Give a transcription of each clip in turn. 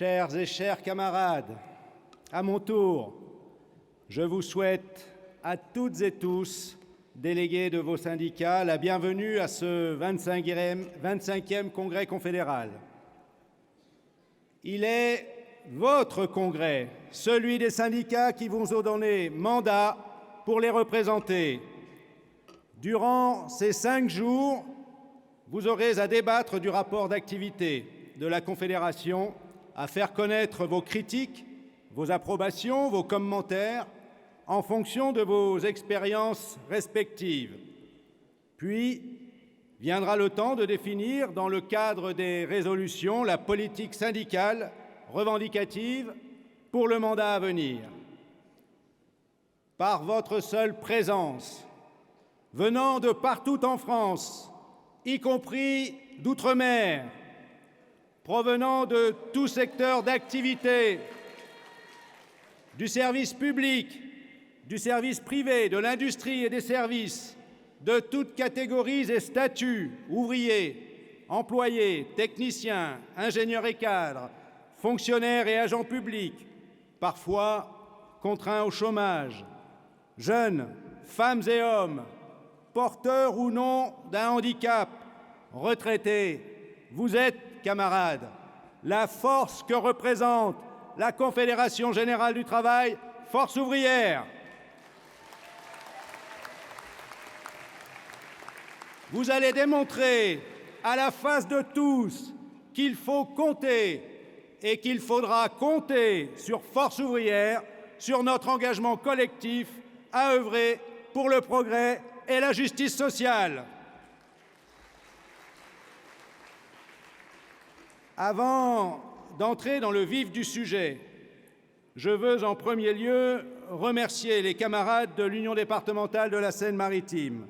Chers et chers camarades, à mon tour, je vous souhaite à toutes et tous, délégués de vos syndicats, la bienvenue à ce 25e Congrès confédéral. Il est votre congrès, celui des syndicats qui vous ont donné mandat pour les représenter. Durant ces 5 jours, vous aurez à débattre du rapport d'activité de la Confédération, à faire connaître vos critiques, vos approbations, vos commentaires, en fonction de vos expériences respectives. Puis viendra le temps de définir, dans le cadre des résolutions, la politique syndicale revendicative pour le mandat à venir. Par votre seule présence, venant de partout en France, y compris d'outre-mer, provenant de tout secteur d'activité, du service public, du service privé, de l'industrie et des services, de toutes catégories et statuts, ouvriers, employés, techniciens, ingénieurs et cadres, fonctionnaires et agents publics, parfois contraints au chômage, jeunes, femmes et hommes, porteurs ou non d'un handicap, retraités, vous êtes, camarades, la force que représente la Confédération générale du travail, force ouvrière. Vous allez démontrer à la face de tous qu'il faut compter et qu'il faudra compter sur Force ouvrière, sur notre engagement collectif à œuvrer pour le progrès et la justice sociale. Avant d'entrer dans le vif du sujet, je veux en premier lieu remercier les camarades de l'Union départementale de la Seine-Maritime,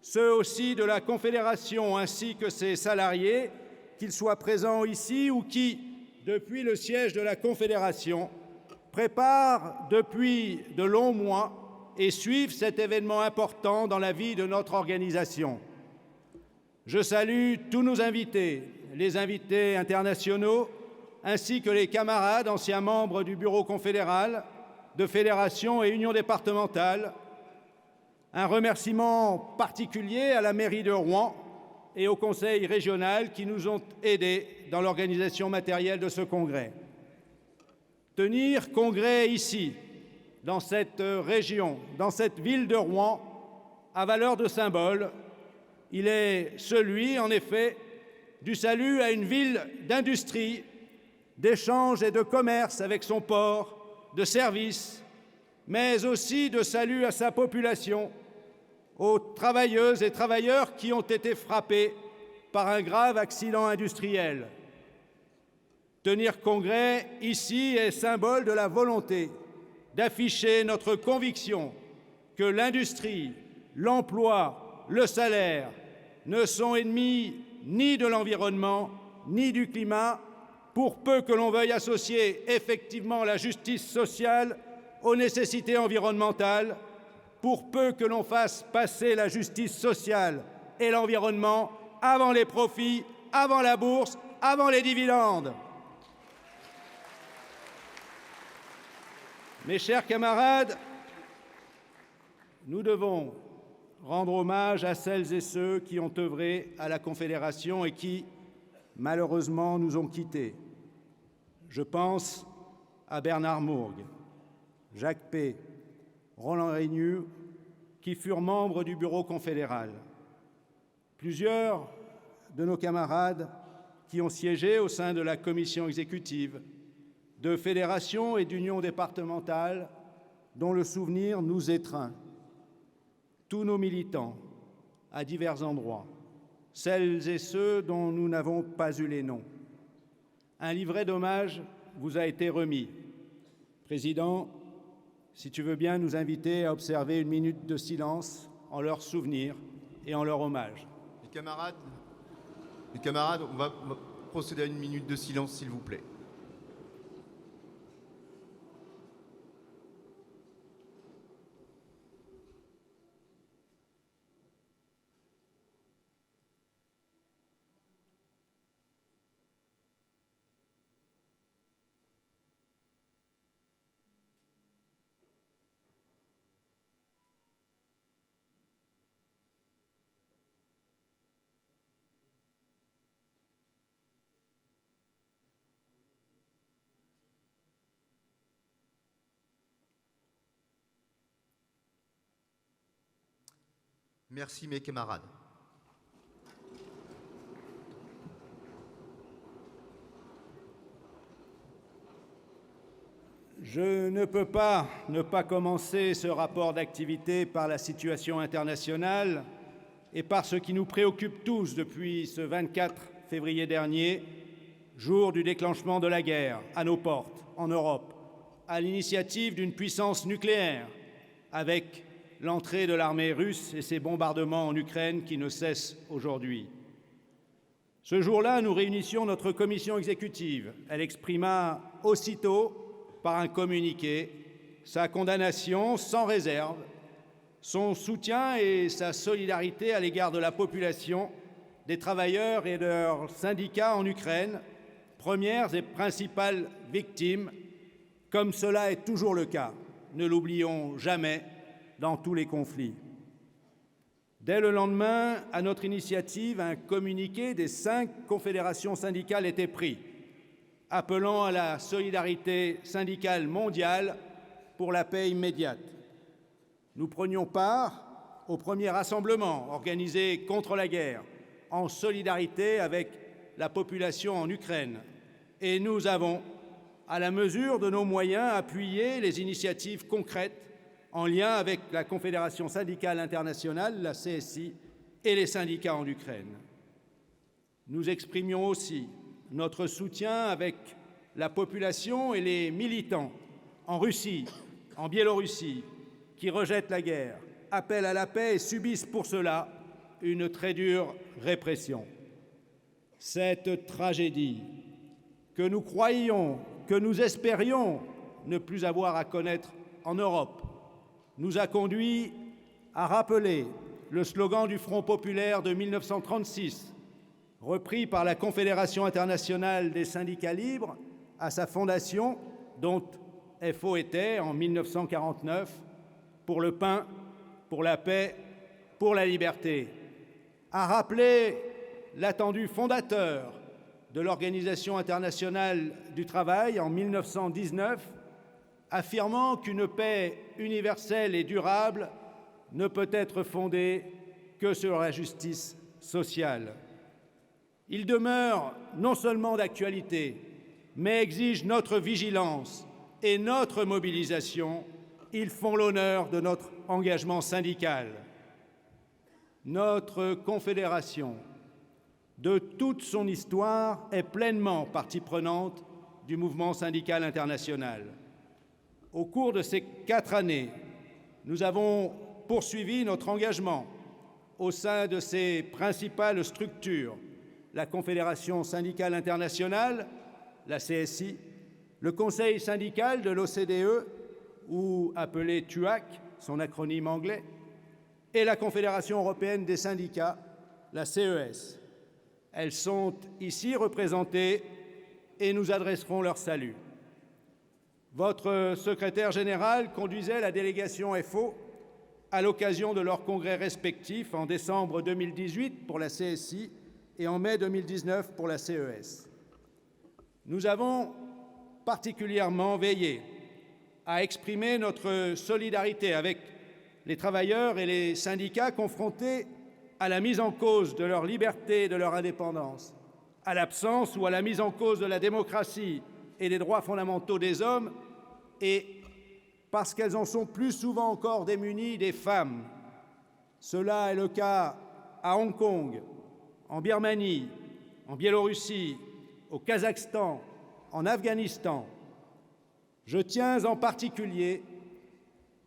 ceux aussi de la Confédération ainsi que ses salariés, qu'ils soient présents ici ou qui, depuis le siège de la Confédération, préparent depuis de longs mois et suivent cet événement important dans la vie de notre organisation. Je salue tous nos invités, les invités internationaux, ainsi que les camarades anciens membres du Bureau confédéral, de fédération et union départementale. Un remerciement particulier à la mairie de Rouen et au conseil régional qui nous ont aidés dans l'organisation matérielle de ce congrès. Tenir congrès ici, dans cette région, dans cette ville de Rouen, a valeur de symbole. Il est celui, en effet, du salut à une ville d'industrie, d'échange et de commerce avec son port, de services, mais aussi de salut à sa population, aux travailleuses et travailleurs qui ont été frappés par un grave accident industriel. Tenir congrès ici est symbole de la volonté d'afficher notre conviction que l'industrie, l'emploi, le salaire ne sont ennemis ni de l'environnement ni du climat, pour peu que l'on veuille associer effectivement la justice sociale aux nécessités environnementales, pour peu que l'on fasse passer la justice sociale et l'environnement avant les profits, avant la bourse, avant les dividendes. Mes chers camarades, nous devons rendre hommage à celles et ceux qui ont œuvré à la Confédération et qui, malheureusement, nous ont quittés. Je pense à Bernard Mourgue, Jacques Pey, Roland Reynu, qui furent membres du Bureau confédéral. Plusieurs de nos camarades qui ont siégé au sein de la commission exécutive, de fédérations et d'unions départementales, dont le souvenir nous étreint. Tous nos militants, à divers endroits, celles et ceux dont nous n'avons pas eu les noms. Un livret d'hommage vous a été remis. Président, si tu veux bien nous inviter à observer une minute de silence en leur souvenir et en leur hommage. Les camarades, on va procéder à une minute de silence, s'il vous plaît. Merci mes camarades. Je ne peux pas ne pas commencer ce rapport d'activité par la situation internationale et par ce qui nous préoccupe tous depuis ce 24 février dernier, jour du déclenchement de la guerre à nos portes, en Europe, à l'initiative d'une puissance nucléaire, avec l'entrée de l'armée russe et ses bombardements en Ukraine qui ne cessent aujourd'hui. Ce jour-là, nous réunissions notre commission exécutive. Elle exprima aussitôt, par un communiqué, sa condamnation sans réserve, son soutien et sa solidarité à l'égard de la population, des travailleurs et de leurs syndicats en Ukraine, premières et principales victimes, comme cela est toujours le cas, ne l'oublions jamais, dans tous les conflits. Dès le lendemain, à notre initiative, un communiqué des 5 confédérations syndicales était pris, appelant à la solidarité syndicale mondiale pour la paix immédiate. Nous prenions part au premier rassemblement organisé contre la guerre, en solidarité avec la population en Ukraine, et nous avons, à la mesure de nos moyens, appuyé les initiatives concrètes en lien avec la Confédération syndicale internationale, la CSI, et les syndicats en Ukraine. Nous exprimions aussi notre soutien avec la population et les militants en Russie, en Biélorussie, qui rejettent la guerre, appellent à la paix et subissent pour cela une très dure répression. Cette tragédie que nous croyions, que nous espérions ne plus avoir à connaître en Europe, nous a conduits à rappeler le slogan du Front populaire de 1936, repris par la Confédération internationale des syndicats libres à sa fondation, dont FO était en 1949, pour le pain, pour la paix, pour la liberté, à rappeler l'attendu fondateur de l'Organisation internationale du travail en 1919, affirmant qu'une paix universelle et durable ne peut être fondée que sur la justice sociale. Il demeure non seulement d'actualité, mais exige notre vigilance et notre mobilisation. Ils font l'honneur de notre engagement syndical. Notre confédération, de toute son histoire, est pleinement partie prenante du mouvement syndical international. Au cours de ces 4 années, nous avons poursuivi notre engagement au sein de ses principales structures, la Confédération syndicale internationale, la CSI, le Conseil syndical de l'OCDE, ou appelé TUAC, son acronyme anglais, et la Confédération européenne des syndicats, la CES. Elles sont ici représentées et nous adresserons leur salut. Votre secrétaire général conduisait la délégation FO à l'occasion de leurs congrès respectifs en décembre 2018 pour la CSI et en mai 2019 pour la CES. Nous avons particulièrement veillé à exprimer notre solidarité avec les travailleurs et les syndicats confrontés à la mise en cause de leur liberté et de leur indépendance, à l'absence ou à la mise en cause de la démocratie et des droits fondamentaux des hommes, et parce qu'elles en sont plus souvent encore démunies, des femmes. Cela est le cas à Hong Kong, en Birmanie, en Biélorussie, au Kazakhstan, en Afghanistan. Je tiens en particulier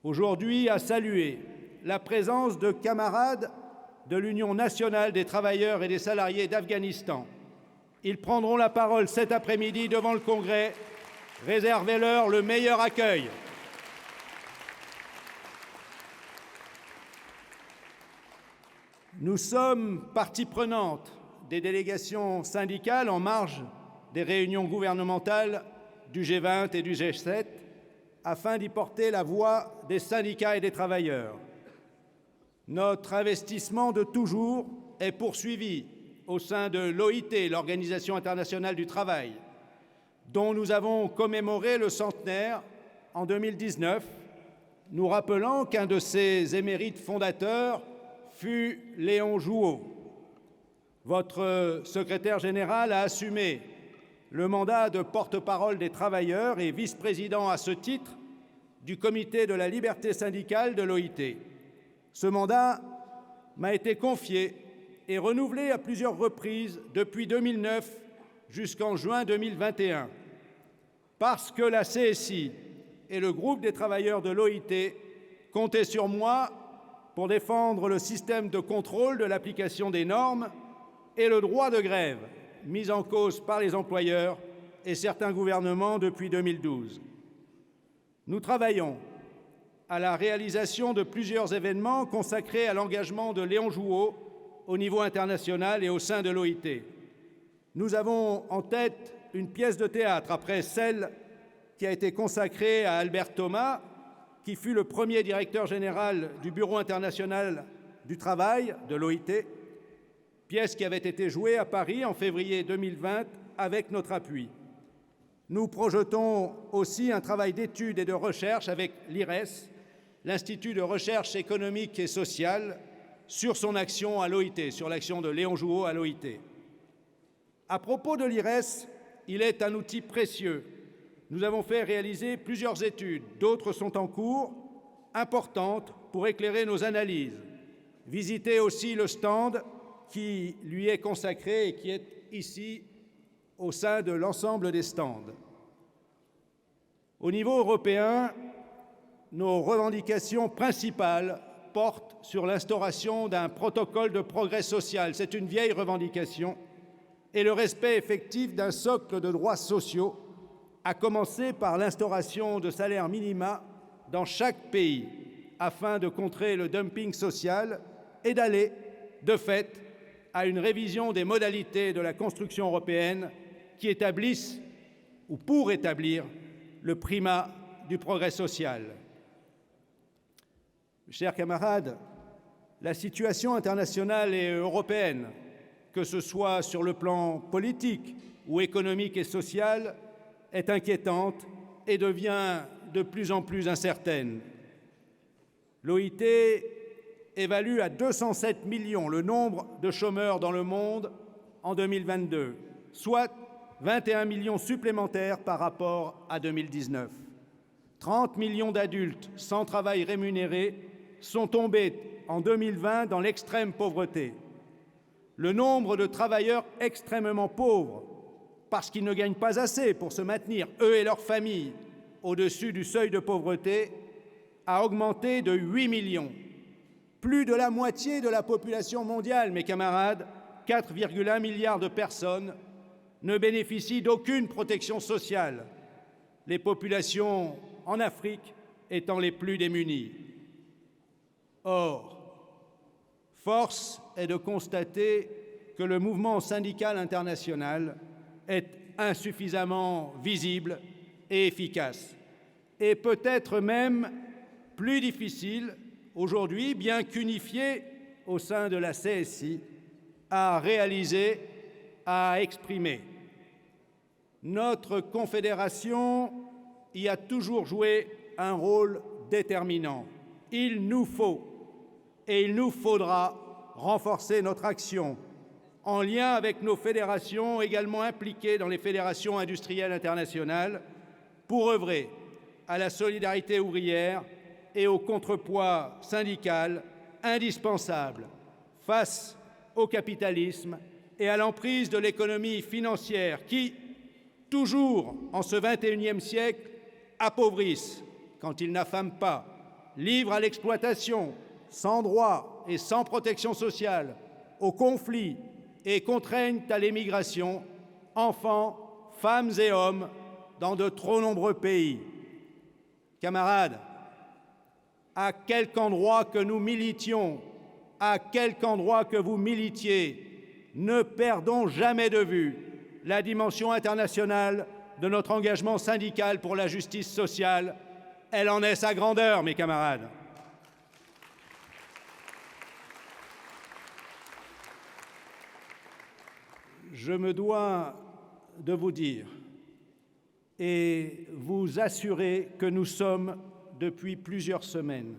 aujourd'hui à saluer la présence de camarades de l'Union nationale des travailleurs et des salariés d'Afghanistan. Ils prendront la parole cet après-midi devant le Congrès. Réservez-leur le meilleur accueil. Nous sommes partie prenante des délégations syndicales en marge des réunions gouvernementales du G20 et du G7 afin d'y porter la voix des syndicats et des travailleurs. Notre investissement de toujours est poursuivi au sein de l'OIT, l'Organisation internationale du travail, dont nous avons commémoré le centenaire en 2019, nous rappelant qu'un de ses émérites fondateurs fut Léon Jouot. Votre secrétaire général a assumé le mandat de porte-parole des travailleurs et vice-président à ce titre du Comité de la liberté syndicale de l'OIT. Ce mandat m'a été confié et renouvelé à plusieurs reprises depuis 2009 jusqu'en juin 2021, parce que la CSI et le groupe des travailleurs de l'OIT comptaient sur moi pour défendre le système de contrôle de l'application des normes et le droit de grève, mis en cause par les employeurs et certains gouvernements depuis 2012. Nous travaillons à la réalisation de plusieurs événements consacrés à l'engagement de Léon Jouot au niveau international et au sein de l'OIT. Nous avons en tête une pièce de théâtre après celle qui a été consacrée à Albert Thomas, qui fut le premier directeur général du Bureau international du travail de l'OIT, pièce qui avait été jouée à Paris en février 2020 avec notre appui. Nous projetons aussi un travail d'étude et de recherche avec l'IRES, l'Institut de recherche économique et sociale, sur son action à l'OIT, sur l'action de Léon Jouot à l'OIT. À propos de l'IRES, il est un outil précieux. Nous avons fait réaliser plusieurs études, d'autres sont en cours, importantes pour éclairer nos analyses. Visitez aussi le stand qui lui est consacré et qui est ici au sein de l'ensemble des stands. Au niveau européen, nos revendications principales portent sur l'instauration d'un protocole de progrès social. C'est une vieille revendication, et le respect effectif d'un socle de droits sociaux, à commencer par l'instauration de salaires minima dans chaque pays, afin de contrer le dumping social et d'aller, de fait, à une révision des modalités de la construction européenne qui établissent, ou pour établir, le primat du progrès social. Chers camarades, la situation internationale et européenne, que ce soit sur le plan politique ou économique et social, est inquiétante et devient de plus en plus incertaine. L'OIT évalue à 207 millions le nombre de chômeurs dans le monde en 2022, soit 21 millions supplémentaires par rapport à 2019. 30 millions d'adultes sans travail rémunéré sont tombés en 2020 dans l'extrême pauvreté. Le nombre de travailleurs extrêmement pauvres, parce qu'ils ne gagnent pas assez pour se maintenir, eux et leurs familles, au-dessus du seuil de pauvreté, a augmenté de 8 millions. Plus de la moitié de la population mondiale, mes camarades, 4,1 milliards de personnes, ne bénéficient d'aucune protection sociale, les populations en Afrique étant les plus démunies. Or, force est de constater que le mouvement syndical international est insuffisamment visible et efficace, et peut-être même plus difficile aujourd'hui, bien qu'unifié au sein de la CSI, à réaliser, à exprimer. Notre confédération y a toujours joué un rôle déterminant. Il nous faut et il nous faudra renforcer notre action en lien avec nos fédérations également impliquées dans les fédérations industrielles internationales pour œuvrer à la solidarité ouvrière et au contrepoids syndical indispensable face au capitalisme et à l'emprise de l'économie financière qui, toujours en ce XXIe siècle, appauvrissent quand ils n'affament pas, livrent à l'exploitation, sans droit et sans protection sociale, au conflit et contraignent à l'émigration enfants, femmes et hommes dans de trop nombreux pays. Camarades, à quelque endroit que nous militions, à quelque endroit que vous militiez, ne perdons jamais de vue la dimension internationale de notre engagement syndical pour la justice sociale. Elle en est sa grandeur, mes camarades. Je me dois de vous dire et vous assurer que nous sommes, depuis plusieurs semaines,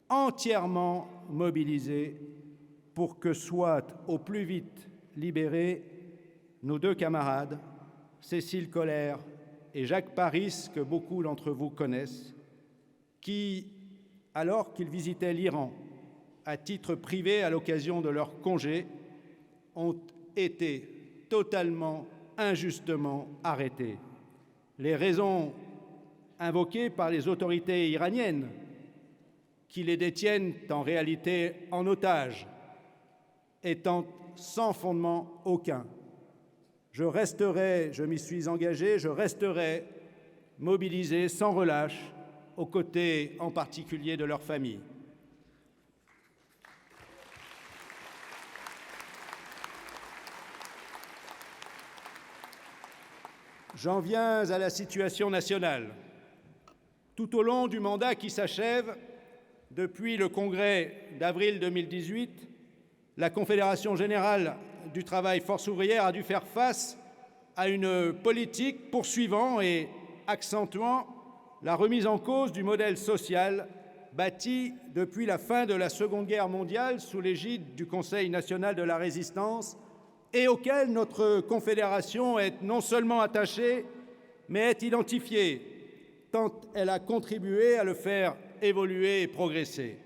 entièrement mobilisés pour que soient au plus vite libérés nos deux camarades, Cécile Collère et Jacques Paris, que beaucoup d'entre vous connaissent, qui, alors qu'ils visitaient l'Iran à titre privé à l'occasion de leur congé, ont été totalement injustement arrêtés. Les raisons invoquées par les autorités iraniennes, qui les détiennent en réalité en otage, étant sans fondement aucun. Je m'y suis engagé, je resterai mobilisé sans relâche aux côtés en particulier de leurs familles. J'en viens à la situation nationale. Tout au long du mandat qui s'achève, depuis le congrès d'avril 2018, la Confédération générale du travail Force ouvrière a dû faire face à une politique poursuivant et accentuant la remise en cause du modèle social bâti depuis la fin de la Seconde Guerre mondiale sous l'égide du Conseil national de la Résistance et auquel notre Confédération est non seulement attachée, mais est identifiée, tant elle a contribué à le faire évoluer et progresser.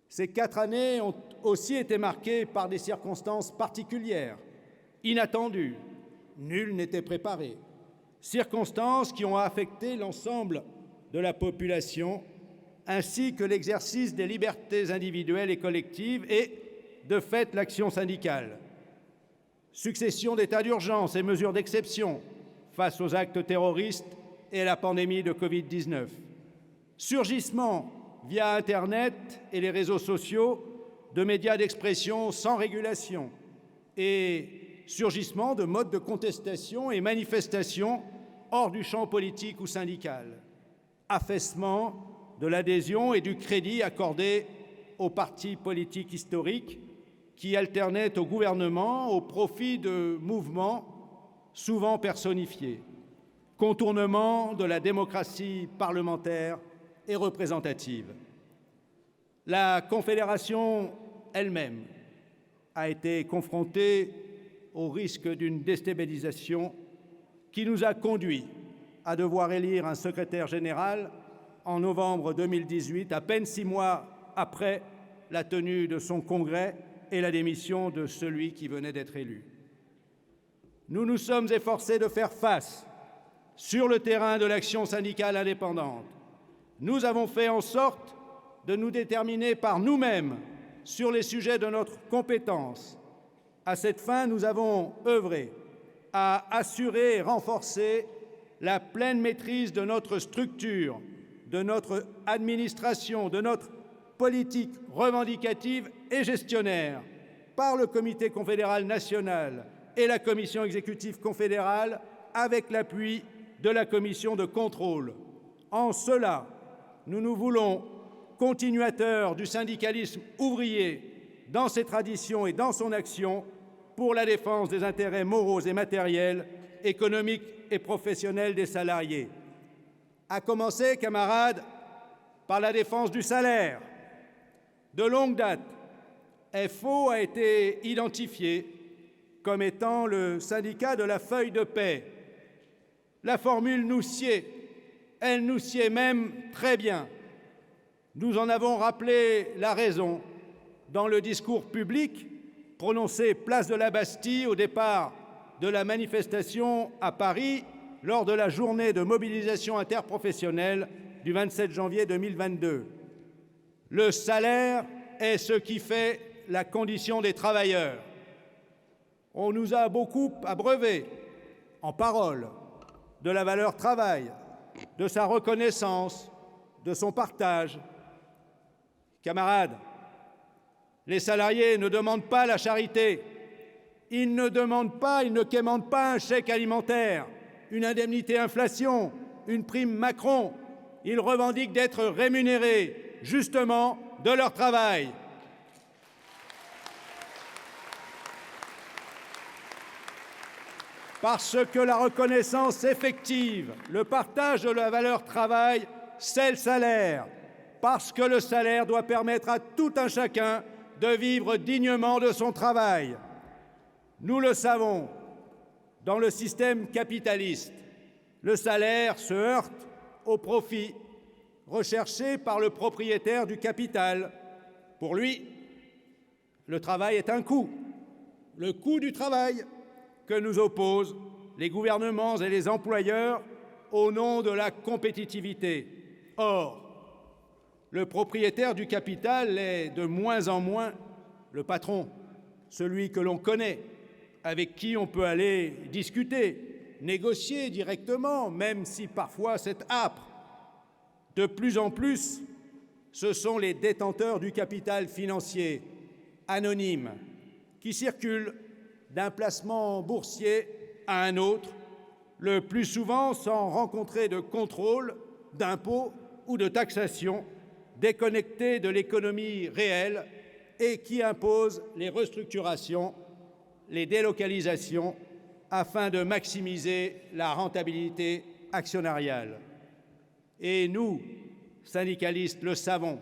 Ces 4 années ont aussi été marquées par des circonstances particulières, inattendues, nul n'était préparé, circonstances qui ont affecté l'ensemble de la population, ainsi que l'exercice des libertés individuelles et collectives et, de fait, l'action syndicale. Succession d'états d'urgence et mesures d'exception face aux actes terroristes et à la pandémie de Covid-19. Surgissement via Internet et les réseaux sociaux de médias d'expression sans régulation et surgissement de modes de contestation et manifestation hors du champ politique ou syndical. Affaissement de l'adhésion et du crédit accordé aux partis politiques historiques qui alternaient au gouvernement au profit de mouvements souvent personnifiés. Contournement de la démocratie parlementaire et représentative. La Confédération elle-même a été confrontée au risque d'une déstabilisation qui nous a conduits à devoir élire un secrétaire général en novembre 2018, à peine 6 mois après la tenue de son congrès et la démission de celui qui venait d'être élu. Nous nous sommes efforcés de faire face sur le terrain de l'action syndicale indépendante. Nous avons fait en sorte de nous déterminer par nous-mêmes sur les sujets de notre compétence. À cette fin, nous avons œuvré à assurer et renforcer la pleine maîtrise de notre structure, de notre administration, de notre politique revendicative et gestionnaire par le Comité confédéral national et la Commission exécutive confédérale avec l'appui de la Commission de contrôle. En cela, nous nous voulons continuateurs du syndicalisme ouvrier dans ses traditions et dans son action pour la défense des intérêts moraux et matériels, économiques et professionnels des salariés. À commencer, camarades, par la défense du salaire. De longue date, FO a été identifié comme étant le syndicat de la feuille de paix. La formule nous sied, elle nous sied même très bien. Nous en avons rappelé la raison dans le discours public prononcé place de la Bastille au départ de la manifestation à Paris lors de la journée de mobilisation interprofessionnelle du 27 janvier 2022. Le salaire est ce qui fait la condition des travailleurs. On nous a beaucoup abreuvé, en paroles, de la valeur travail, de sa reconnaissance, de son partage. Camarades, les salariés ne demandent pas la charité. Ils ne demandent pas, ils ne quémandent pas un chèque alimentaire, une indemnité inflation, une prime Macron. Ils revendiquent d'être rémunérés, justement, de leur travail. Parce que la reconnaissance effective, le partage de la valeur travail, c'est le salaire. parce que le salaire doit permettre à tout un chacun de vivre dignement de son travail. Nous le savons, dans le système capitaliste, le salaire se heurte au profit recherché par le propriétaire du capital. Pour lui, le travail est un coût, le coût du travail que nous opposent les gouvernements et les employeurs au nom de la compétitivité. Or, le propriétaire du capital est de moins en moins le patron, celui que l'on connaît, avec qui on peut aller discuter, négocier directement, même si parfois c'est âpre. De plus en plus, ce sont les détenteurs du capital financier, anonymes, qui circulent d'un placement boursier à un autre, le plus souvent sans rencontrer de contrôle, d'impôts ou de taxation, déconnectés de l'économie réelle et qui imposent les restructurations, les délocalisations, afin de maximiser la rentabilité actionnariale. Et nous, syndicalistes, le savons.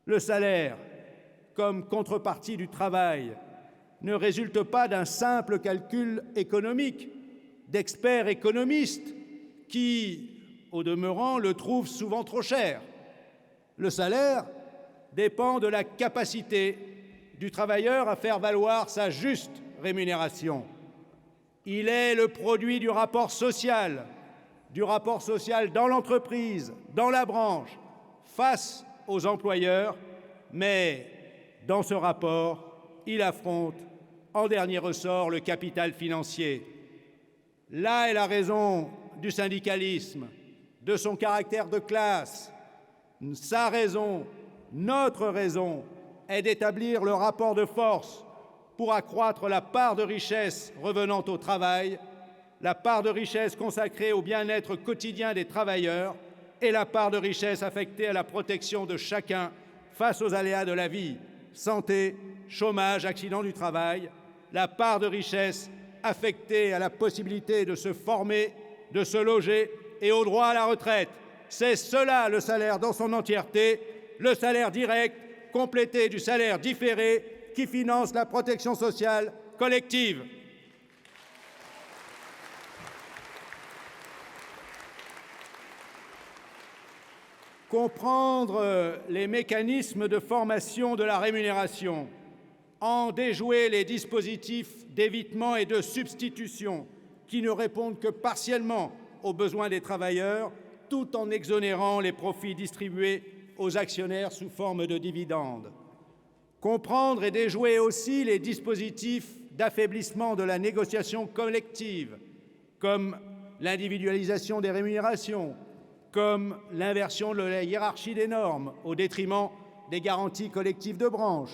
Le salaire, comme contrepartie du travail, ne résulte pas d'un simple calcul économique d'experts économistes qui, au demeurant, le trouvent souvent trop cher. Le salaire dépend de la capacité du travailleur à faire valoir sa juste rémunération. Il est le produit du rapport social dans l'entreprise, dans la branche, face aux employeurs, mais dans ce rapport, il affronte en dernier ressort le capital financier. Là est la raison du syndicalisme, de son caractère de classe. Sa raison, notre raison, est d'établir le rapport de force pour accroître la part de richesse revenant au travail, la part de richesse consacrée au bien-être quotidien des travailleurs et la part de richesse affectée à la protection de chacun face aux aléas de la vie, santé, chômage, accident du travail, la part de richesse affectée à la possibilité de se former, de se loger et au droit à la retraite. C'est cela le salaire dans son entièreté, le salaire direct complété du salaire différé qui finance la protection sociale collective. Comprendre les mécanismes de formation de la rémunération, en déjouer les dispositifs d'évitement et de substitution qui ne répondent que partiellement aux besoins des travailleurs, tout en exonérant les profits distribués aux actionnaires sous forme de dividendes. Comprendre et déjouer aussi les dispositifs d'affaiblissement de la négociation collective, comme l'individualisation des rémunérations, comme l'inversion de la hiérarchie des normes au détriment des garanties collectives de branche,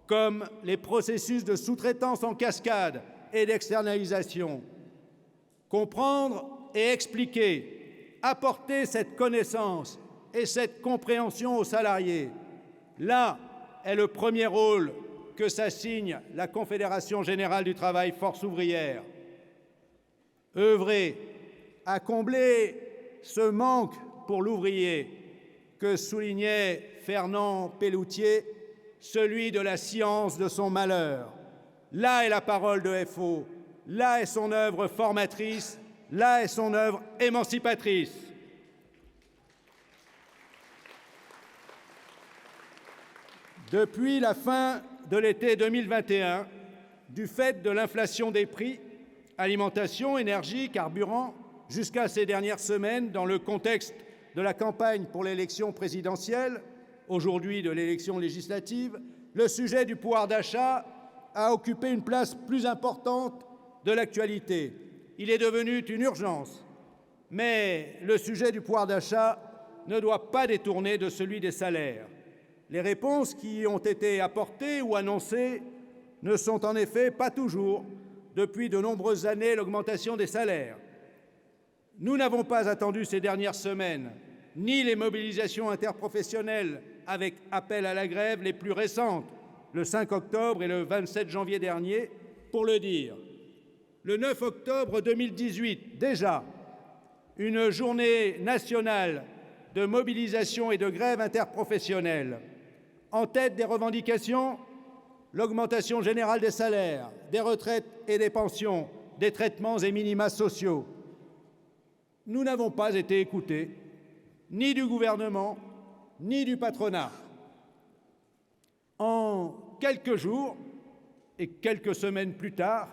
comme les processus de sous-traitance en cascade et d'externalisation. Comprendre et expliquer, apporter cette connaissance et cette compréhension aux salariés, là est le premier rôle que s'assigne la Confédération générale du travail Force ouvrière. Œuvrer à combler ce manque pour l'ouvrier que soulignait Fernand Pelloutier, celui de la science de son malheur. Là est la parole de FO, là est son œuvre formatrice, là est son œuvre émancipatrice. Depuis la fin de l'été 2021, du fait de l'inflation des prix, alimentation, énergie, carburant, jusqu'à ces dernières semaines, dans le contexte de la campagne pour l'élection présidentielle, aujourd'hui de l'élection législative, le sujet du pouvoir d'achat a occupé une place plus importante de l'actualité. Il est devenu une urgence, mais le sujet du pouvoir d'achat ne doit pas détourner de celui des salaires. Les réponses qui ont été apportées ou annoncées ne sont en effet pas toujours, depuis de nombreuses années, l'augmentation des salaires. Nous n'avons pas attendu ces dernières semaines, ni les mobilisations interprofessionnelles avec appel à la grève les plus récentes, le 5 octobre et le 27 janvier dernier, pour le dire. Le 9 octobre 2018, déjà, une journée nationale de mobilisation et de grève interprofessionnelle. En tête des revendications, l'augmentation générale des salaires, des retraites et des pensions, des traitements et minima sociaux. Nous n'avons pas été écoutés, ni du gouvernement, ni du patronat. En quelques jours et quelques semaines plus tard,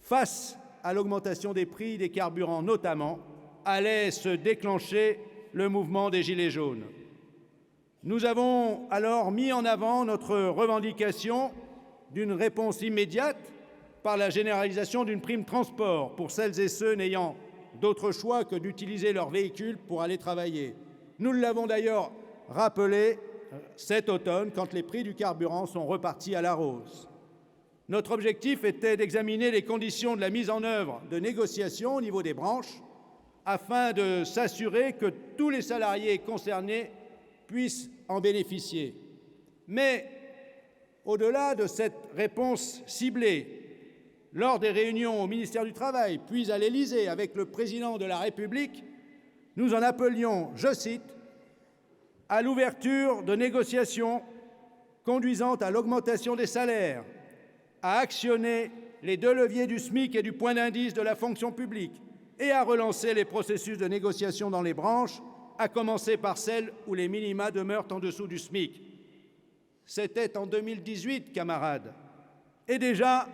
face à l'augmentation des prix des carburants notamment, allait se déclencher le mouvement des Gilets jaunes. Nous avons alors mis en avant notre revendication d'une réponse immédiate par la généralisation d'une prime transport pour celles et ceux n'ayant d'autre choix que d'utiliser leur véhicule pour aller travailler. Nous l'avons d'ailleurs rappelé cet automne quand les prix du carburant sont repartis à la hausse. Notre objectif était d'examiner les conditions de la mise en œuvre de négociations au niveau des branches afin de s'assurer que tous les salariés concernés puissent en bénéficier. Mais au-delà de cette réponse ciblée, lors des réunions au ministère du Travail, puis à l'Élysée avec le Président de la République, nous en appelions, je cite, « à l'ouverture de négociations conduisant à l'augmentation des salaires, à actionner les deux leviers du SMIC et du point d'indice de la fonction publique et à relancer les processus de négociation dans les branches, à commencer par celles où les minima demeurent en dessous du SMIC. » C'était en 2018, camarades. Et déjà,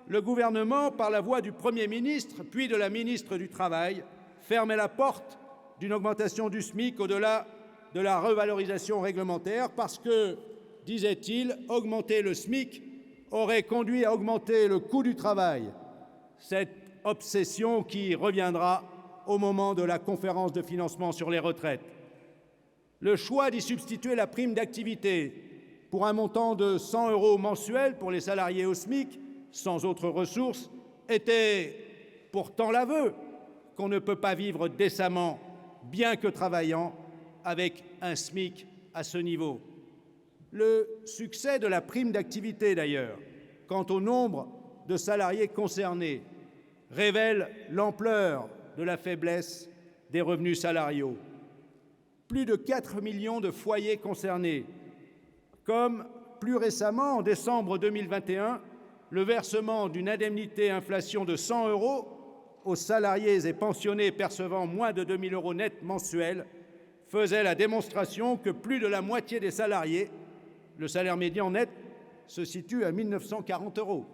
le gouvernement, par la voix du Premier ministre, puis de la ministre du Travail, fermait la porte d'une augmentation du SMIC au-delà de la revalorisation réglementaire parce que, disait-il, augmenter le SMIC aurait conduit à augmenter le coût du travail. Cette obsession qui reviendra au moment de la conférence de financement sur les retraites. Le choix d'y substituer la prime d'activité pour un montant de 100 € mensuels pour les salariés au SMIC, sans autres ressources, était pourtant l'aveu qu'on ne peut pas vivre décemment, bien que travaillant, avec un SMIC à ce niveau. Le succès de la prime d'activité, d'ailleurs, quant au nombre de salariés concernés, révèle l'ampleur de la faiblesse des revenus salariaux. Plus de 4 millions de foyers concernés, comme plus récemment, en décembre 2021, le versement d'une indemnité inflation de 100 € aux salariés et pensionnés percevant moins de 2 000 € net mensuels faisait la démonstration que plus de la moitié des salariés, le salaire médian net se situe à 1 940 €.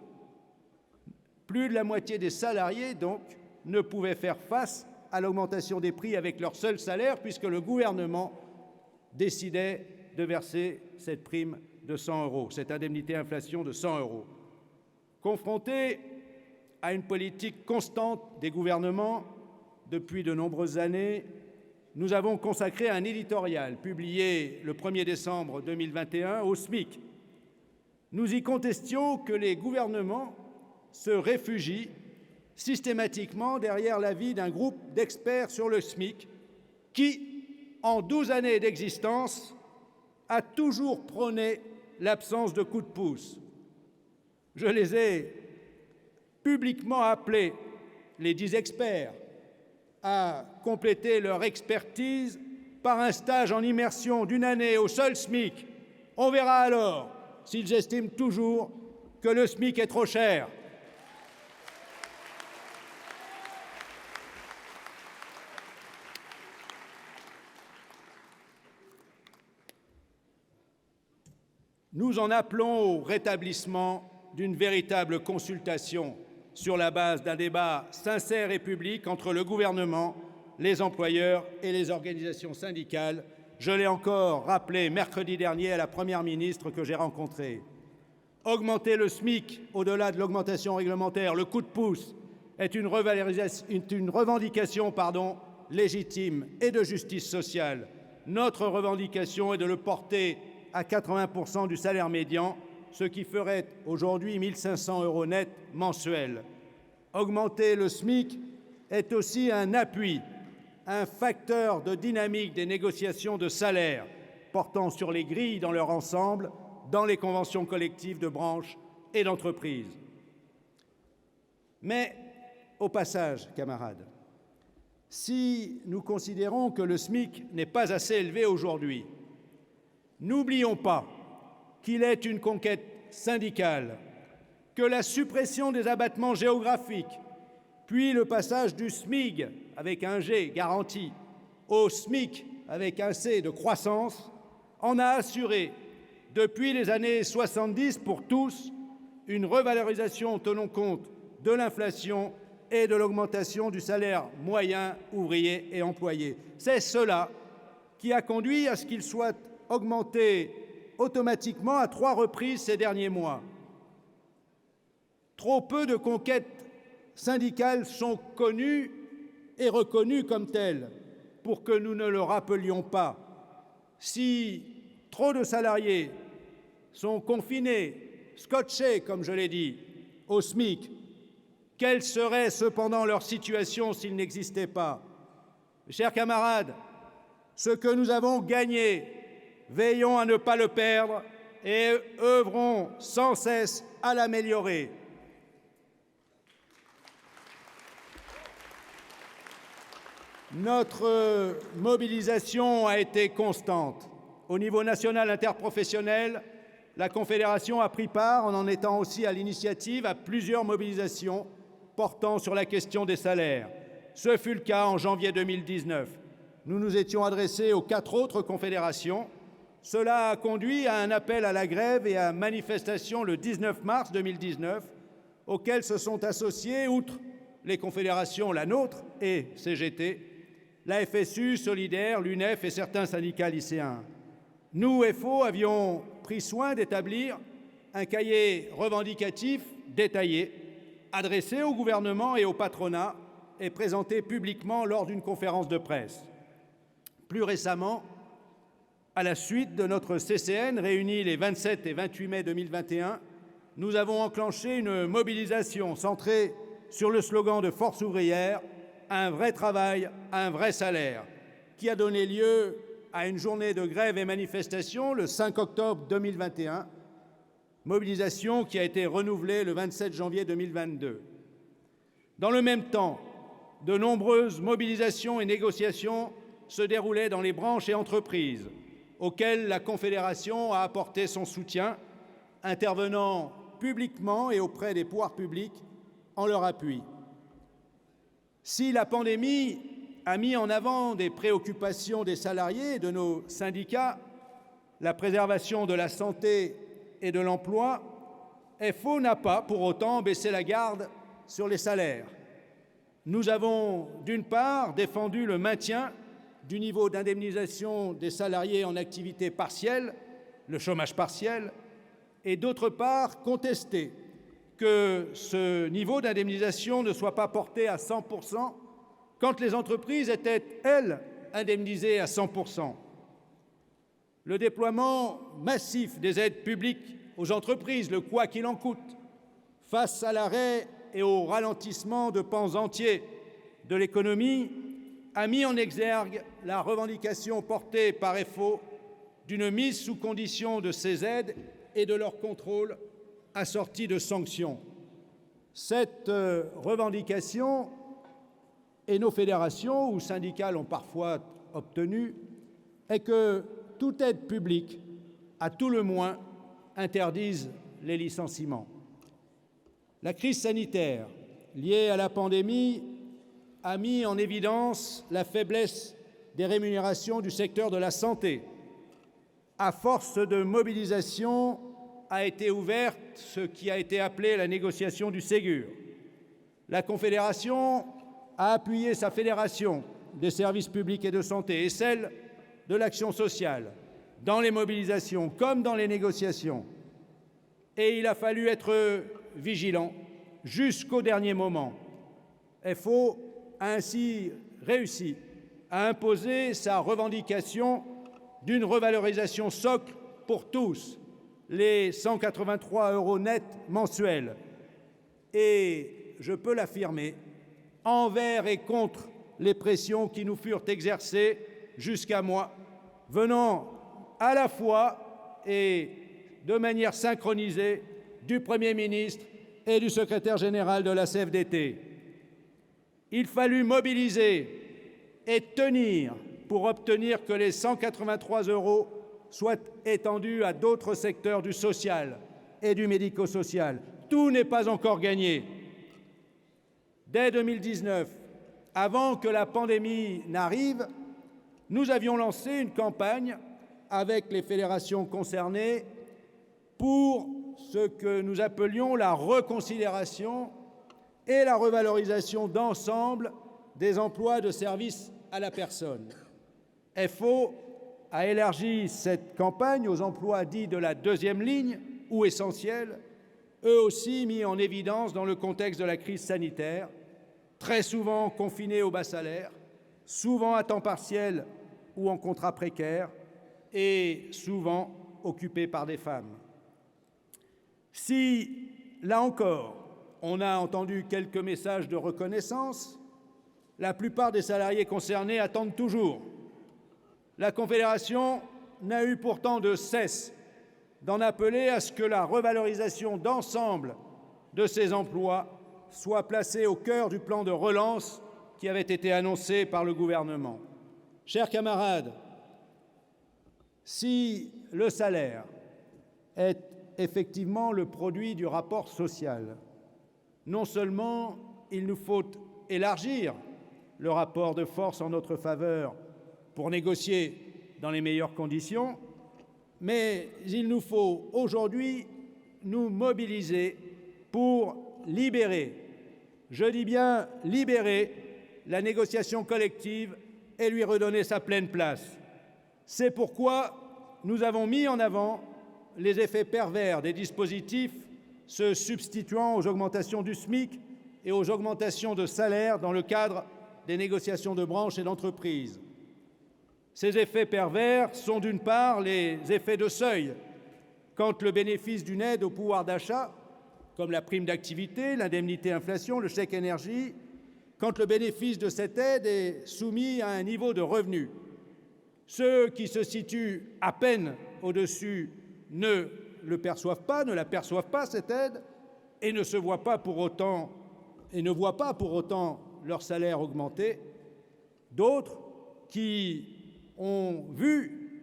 Plus de la moitié des salariés, donc, ne pouvaient faire face à l'augmentation des prix avec leur seul salaire puisque le gouvernement décidait de verser cette prime de 100 €, cette indemnité inflation de 100 €. Confrontés à une politique constante des gouvernements depuis de nombreuses années, nous avons consacré un éditorial publié le 1er décembre 2021 au SMIC. Nous y contestions que les gouvernements se réfugient systématiquement derrière l'avis d'un groupe d'experts sur le SMIC qui, en 12 années d'existence, a toujours prôné l'absence de coup de pouce. Je les ai publiquement appelés, les 10 experts, à compléter leur expertise par un stage en immersion d'1 année au seul SMIC. On verra alors s'ils estiment toujours que le SMIC est trop cher. Nous en appelons au rétablissement d'une véritable consultation sur la base d'un débat sincère et public entre le gouvernement, les employeurs et les organisations syndicales. Je l'ai encore rappelé mercredi dernier à la Première ministre que j'ai rencontrée. Augmenter le SMIC au-delà de l'augmentation réglementaire, le coup de pouce, est une revendication légitime et de justice sociale. Notre revendication est de le porter à 80% du salaire médian, ce qui ferait aujourd'hui 1 500 € net mensuels. Augmenter le SMIC est aussi un appui, un facteur de dynamique des négociations de salaire, portant sur les grilles dans leur ensemble, dans les conventions collectives de branche et d'entreprise. Mais, au passage, camarades, Si nous considérons que le SMIC n'est pas assez élevé aujourd'hui, n'oublions pas qu'il est une conquête syndicale, que la suppression des abattements géographiques, puis le passage du SMIG avec un G garanti au SMIC avec un C de croissance, en a assuré depuis les années 70 pour tous une revalorisation tenant compte de l'inflation et de l'augmentation du salaire moyen ouvrier et employé. C'est cela qui a conduit à ce qu'il soit augmenté automatiquement à 3 reprises ces derniers mois. Trop peu de conquêtes syndicales sont connues et reconnues comme telles pour que nous ne le rappelions pas. Si trop de salariés sont confinés, scotchés, comme je l'ai dit, au SMIC, quelle serait cependant leur situation s'il n'existait pas? Mes chers camarades, ce que nous avons gagné, veillons à ne pas le perdre et œuvrons sans cesse à l'améliorer. Notre mobilisation a été constante. Au niveau national interprofessionnel, la Confédération a pris part, en étant aussi à l'initiative, à plusieurs mobilisations portant sur la question des salaires. Ce fut le cas en janvier 2019. Nous nous étions adressés aux 4 autres confédérations. Cela a conduit à un appel à la grève et à manifestation le 19 mars 2019, auxquels se sont associés, outre les confédérations, la nôtre et CGT, la FSU, Solidaire, l'UNEF et certains syndicats lycéens. Nous, FO, avions pris soin d'établir un cahier revendicatif détaillé, adressé au gouvernement et au patronat et présenté publiquement lors d'une conférence de presse. Plus récemment, à la suite de notre CCN réunie les 27 et 28 mai 2021, nous avons enclenché une mobilisation centrée sur le slogan de Force ouvrière « Un vrai travail, un vrai salaire », qui a donné lieu à une journée de grève et manifestation le 5 octobre 2021, mobilisation qui a été renouvelée le 27 janvier 2022. Dans le même temps, de nombreuses mobilisations et négociations se déroulaient dans les branches et entreprises, auxquelles la Confédération a apporté son soutien, intervenant publiquement et auprès des pouvoirs publics en leur appui. Si la pandémie a mis en avant des préoccupations des salariés et de nos syndicats, la préservation de la santé et de l'emploi, FO n'a pas pour autant baissé la garde sur les salaires. Nous avons, d'une part, défendu le maintien du niveau d'indemnisation des salariés en activité partielle, le chômage partiel, et d'autre part, contesté que ce niveau d'indemnisation ne soit pas porté à 100% quand les entreprises étaient, elles, indemnisées à 100%. Le déploiement massif des aides publiques aux entreprises, le quoi qu'il en coûte, face à l'arrêt et au ralentissement de pans entiers de l'économie, a mis en exergue la revendication portée par FO d'une mise sous condition de ces aides et de leur contrôle assorti de sanctions. Cette revendication, et nos fédérations ou syndicats l'ont parfois obtenue, est que toute aide publique, à tout le moins, interdise les licenciements. La crise sanitaire liée à la pandémie a mis en évidence la faiblesse des rémunérations du secteur de la santé. À force de mobilisation, a été ouverte ce qui a été appelé la négociation du Ségur. La Confédération a appuyé sa fédération des services publics et de santé et celle de l'action sociale dans les mobilisations comme dans les négociations. Et il a fallu être vigilant jusqu'au dernier moment. FO a ainsi réussi à imposer sa revendication d'une revalorisation socle pour tous, les 183 € nets mensuels. Et je peux l'affirmer, envers et contre les pressions qui nous furent exercées jusqu'à moi, venant à la fois et de manière synchronisée du Premier ministre et du secrétaire général de la CFDT. Il fallut mobiliser et tenir pour obtenir que les 183 € soient étendus à d'autres secteurs du social et du médico-social. Tout n'est pas encore gagné. Dès 2019, avant que la pandémie n'arrive, nous avions lancé une campagne avec les fédérations concernées pour ce que nous appelions la reconsidération et la revalorisation d'ensemble des emplois de service à la personne. FO a élargi cette campagne aux emplois dits de la deuxième ligne ou essentiels, eux aussi mis en évidence dans le contexte de la crise sanitaire, très souvent confinés au bas salaire, souvent à temps partiel ou en contrat précaire, et souvent occupés par des femmes. Si, là encore, on a entendu quelques messages de reconnaissance, la plupart des salariés concernés attendent toujours. La Confédération n'a eu pourtant de cesse d'en appeler à ce que la revalorisation d'ensemble de ces emplois soit placée au cœur du plan de relance qui avait été annoncé par le gouvernement. Chers camarades, si le salaire est effectivement le produit du rapport social, non seulement il nous faut élargir le rapport de force en notre faveur pour négocier dans les meilleures conditions, mais il nous faut aujourd'hui nous mobiliser pour libérer, je dis bien libérer, la négociation collective et lui redonner sa pleine place. C'est pourquoi nous avons mis en avant les effets pervers des dispositifs se substituant aux augmentations du SMIC et aux augmentations de salaire dans le cadre des négociations de branche et d'entreprise. Ces effets pervers sont d'une part les effets de seuil, quand le bénéfice d'une aide au pouvoir d'achat, comme la prime d'activité, l'indemnité inflation, le chèque énergie, quand le bénéfice de cette aide est soumis à un niveau de revenu. Ceux qui se situent à peine au-dessus ne la perçoivent pas, cette aide, et ne voient pas pour autant leur salaire augmenter. D'autres qui ont vu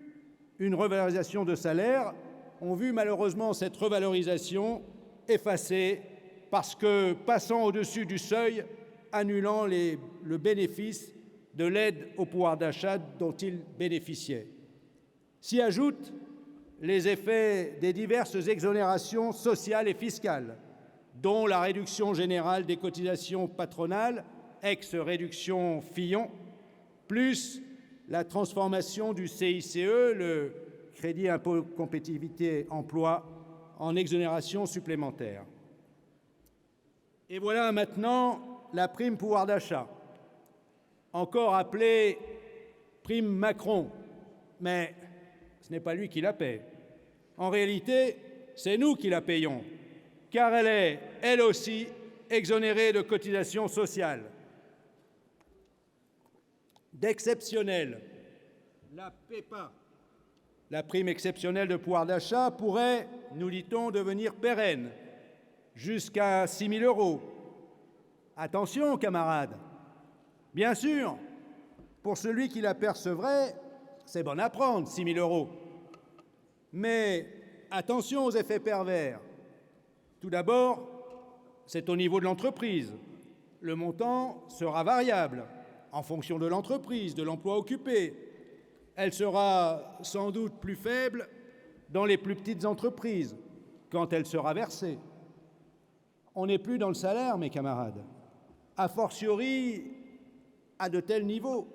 une revalorisation de salaire ont vu malheureusement cette revalorisation effacée parce que, passant au-dessus du seuil, annulant le bénéfice de l'aide au pouvoir d'achat dont ils bénéficiaient. S'y ajoutent les effets des diverses exonérations sociales et fiscales, dont la réduction générale des cotisations patronales, ex-réduction Fillon, plus la transformation du CICE, le crédit impôt compétitivité emploi, en exonération supplémentaire. Et voilà maintenant la prime pouvoir d'achat, encore appelée prime Macron, mais ce n'est pas lui qui la paie. En réalité, c'est nous qui la payons, car elle est, elle aussi, exonérée de cotisations sociales. D'exceptionnel, la PEPA, la prime exceptionnelle de pouvoir d'achat, pourrait, nous dit-on, devenir pérenne, jusqu'à 6 000 €. Attention, camarades, bien sûr, pour celui qui la percevrait, c'est bon à prendre, 6 000 €. Mais attention aux effets pervers. Tout d'abord, c'est au niveau de l'entreprise. Le montant sera variable en fonction de l'entreprise, de l'emploi occupé. Elle sera sans doute plus faible dans les plus petites entreprises quand elle sera versée. On n'est plus dans le salaire, mes camarades. A fortiori, à de tels niveaux,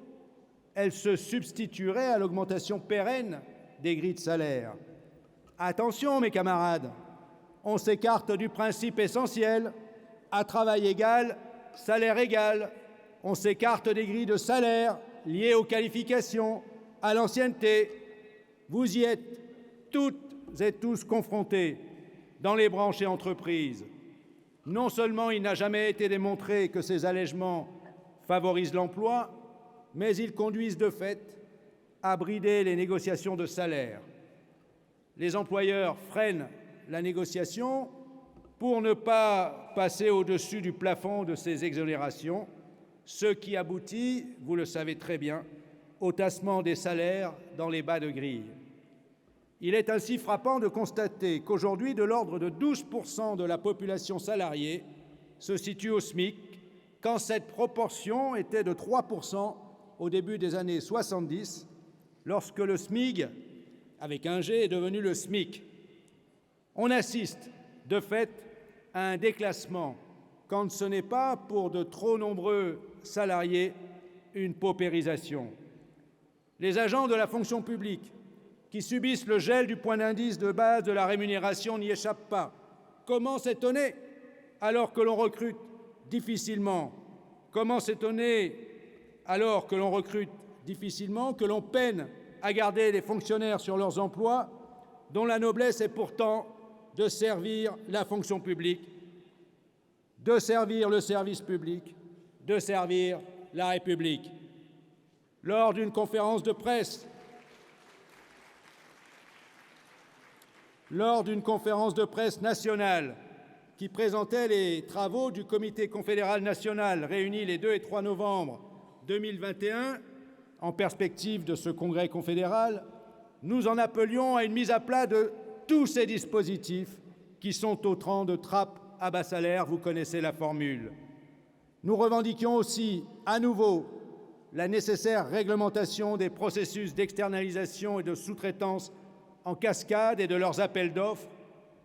elle se substituerait à l'augmentation pérenne des grilles de salaire. Attention, mes camarades, on s'écarte du principe essentiel, à travail égal, salaire égal. On s'écarte des grilles de salaire liées aux qualifications, à l'ancienneté. Vous y êtes toutes et tous confrontés dans les branches et entreprises. Non seulement il n'a jamais été démontré que ces allègements favorisent l'emploi, mais ils conduisent de fait à brider les négociations de salaire. Les employeurs freinent la négociation pour ne pas passer au-dessus du plafond de ces exonérations ce qui aboutit, vous le savez très bien, au tassement des salaires dans les bas de grille. Il est ainsi frappant de constater qu'aujourd'hui, de l'ordre de 12% de la population salariée se situe au SMIC, quand cette proportion était de 3% au début des années 70, lorsque le SMIG, avec un G, est devenu le SMIC. On assiste, de fait, à un déclassement, quand ce n'est pas, pour de trop nombreux salariés, une paupérisation. Les agents de la fonction publique, qui subissent le gel du point d'indice de base de la rémunération, n'y échappent pas. Comment s'étonner, alors que l'on recrute difficilement? Comment s'étonner, alors que l'on recrute difficilement, que l'on peine à garder les fonctionnaires sur leurs emplois, dont la noblesse est pourtant de servir la fonction publique, de servir le service public, de servir la République. Lors d'une conférence de presse, nationale qui présentait les travaux du Comité confédéral national réuni les 2 et 3 novembre 2021, en perspective de ce congrès confédéral, nous en appelions à une mise à plat de tous ces dispositifs qui sont autant de trappes à bas salaire, vous connaissez la formule. Nous revendiquions aussi, à nouveau, la nécessaire réglementation des processus d'externalisation et de sous-traitance en cascade et de leurs appels d'offres,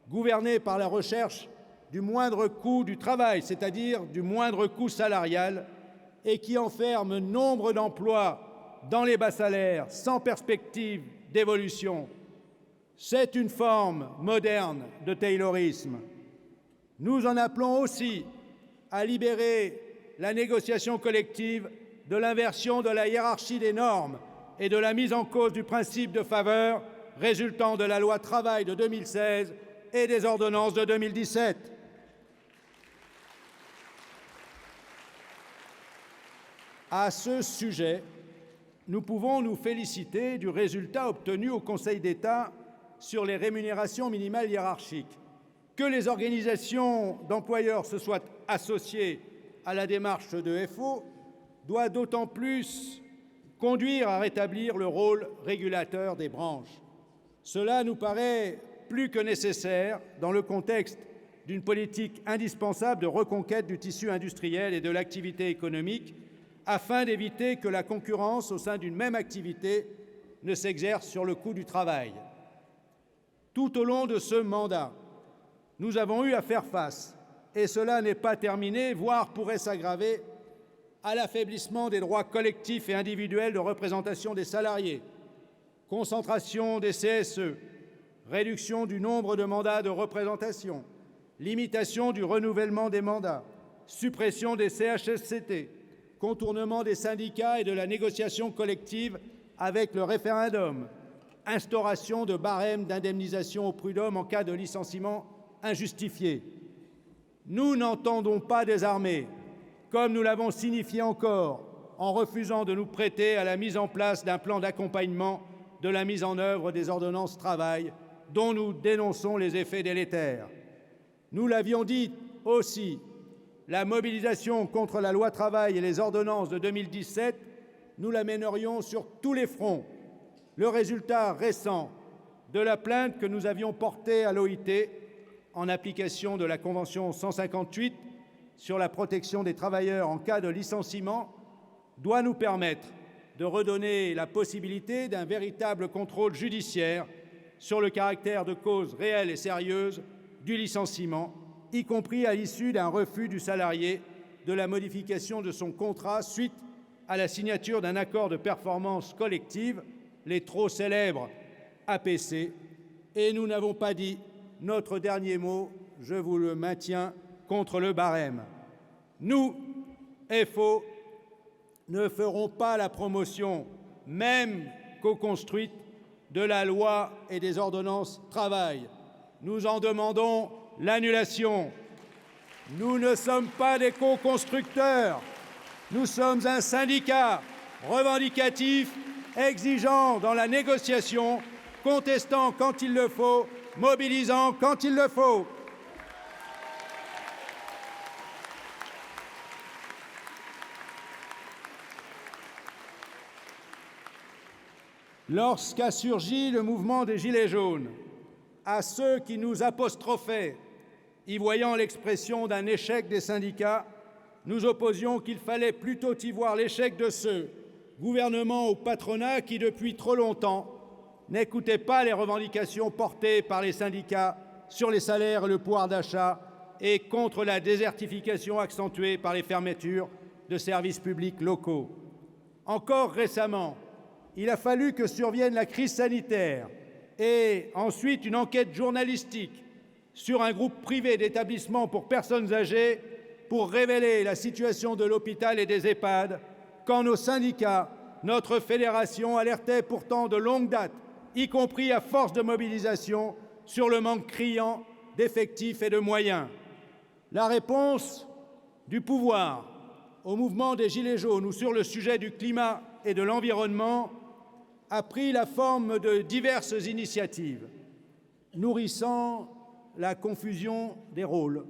gouvernés par la recherche du moindre coût du travail, c'est-à-dire du moindre coût salarial, et qui enferment nombre d'emplois dans les bas salaires sans perspective d'évolution. C'est une forme moderne de taylorisme. Nous en appelons aussi à libérer la négociation collective de l'inversion de la hiérarchie des normes et de la mise en cause du principe de faveur résultant de la loi Travail de 2016 et des ordonnances de 2017. À ce sujet, nous pouvons nous féliciter du résultat obtenu au Conseil d'État sur les rémunérations minimales hiérarchiques. Que les organisations d'employeurs se soient associées à la démarche de FO doit d'autant plus conduire à rétablir le rôle régulateur des branches. Cela nous paraît plus que nécessaire dans le contexte d'une politique indispensable de reconquête du tissu industriel et de l'activité économique, afin d'éviter que la concurrence au sein d'une même activité ne s'exerce sur le coût du travail. Tout au long de ce mandat, nous avons eu à faire face, et cela n'est pas terminé, voire pourrait s'aggraver, à l'affaiblissement des droits collectifs et individuels de représentation des salariés, concentration des CSE, réduction du nombre de mandats de représentation, limitation du renouvellement des mandats, suppression des CHSCT, contournement des syndicats et de la négociation collective avec le référendum, instauration de barèmes d'indemnisation au prud'homme en cas de licenciement injustifié. Nous n'entendons pas désarmer, comme nous l'avons signifié encore en refusant de nous prêter à la mise en place d'un plan d'accompagnement de la mise en œuvre des ordonnances travail, dont nous dénonçons les effets délétères. Nous l'avions dit aussi, la mobilisation contre la loi travail et les ordonnances de 2017, nous la mènerions sur tous les fronts. Le résultat récent de la plainte que nous avions portée à l'OIT, en application de la Convention 158 sur la protection des travailleurs en cas de licenciement, doit nous permettre de redonner la possibilité d'un véritable contrôle judiciaire sur le caractère de cause réelle et sérieuse du licenciement, y compris à l'issue d'un refus du salarié de la modification de son contrat suite à la signature d'un accord de performance collective, les trop célèbres APC, et nous n'avons pas dit notre dernier mot, je vous le maintiens, contre le barème. Nous, FO, ne ferons pas la promotion, même co-construite, de la loi et des ordonnances travail. Nous en demandons l'annulation. Nous ne sommes pas des co-constructeurs. Nous sommes un syndicat revendicatif, exigeant dans la négociation, contestant quand il le faut, mobilisant quand il le faut. lorsqu'a surgi le mouvement des Gilets jaunes, à ceux qui nous apostrophaient, y voyant l'expression d'un échec des syndicats, nous opposions qu'il fallait plutôt y voir l'échec de ceux, gouvernement ou patronat, qui depuis trop longtemps n'écoutaient pas les revendications portées par les syndicats sur les salaires et le pouvoir d'achat et contre la désertification accentuée par les fermetures de services publics locaux. Encore récemment, il a fallu que survienne la crise sanitaire et ensuite une enquête journalistique sur un groupe privé d'établissements pour personnes âgées pour révéler la situation de l'hôpital et des EHPAD, quand nos syndicats, notre fédération, alertaient pourtant de longue date, y compris à force de mobilisation, sur le manque criant d'effectifs et de moyens. La réponse du pouvoir au mouvement des Gilets jaunes ou sur le sujet du climat et de l'environnement a pris la forme de diverses initiatives, nourrissant la confusion des rôles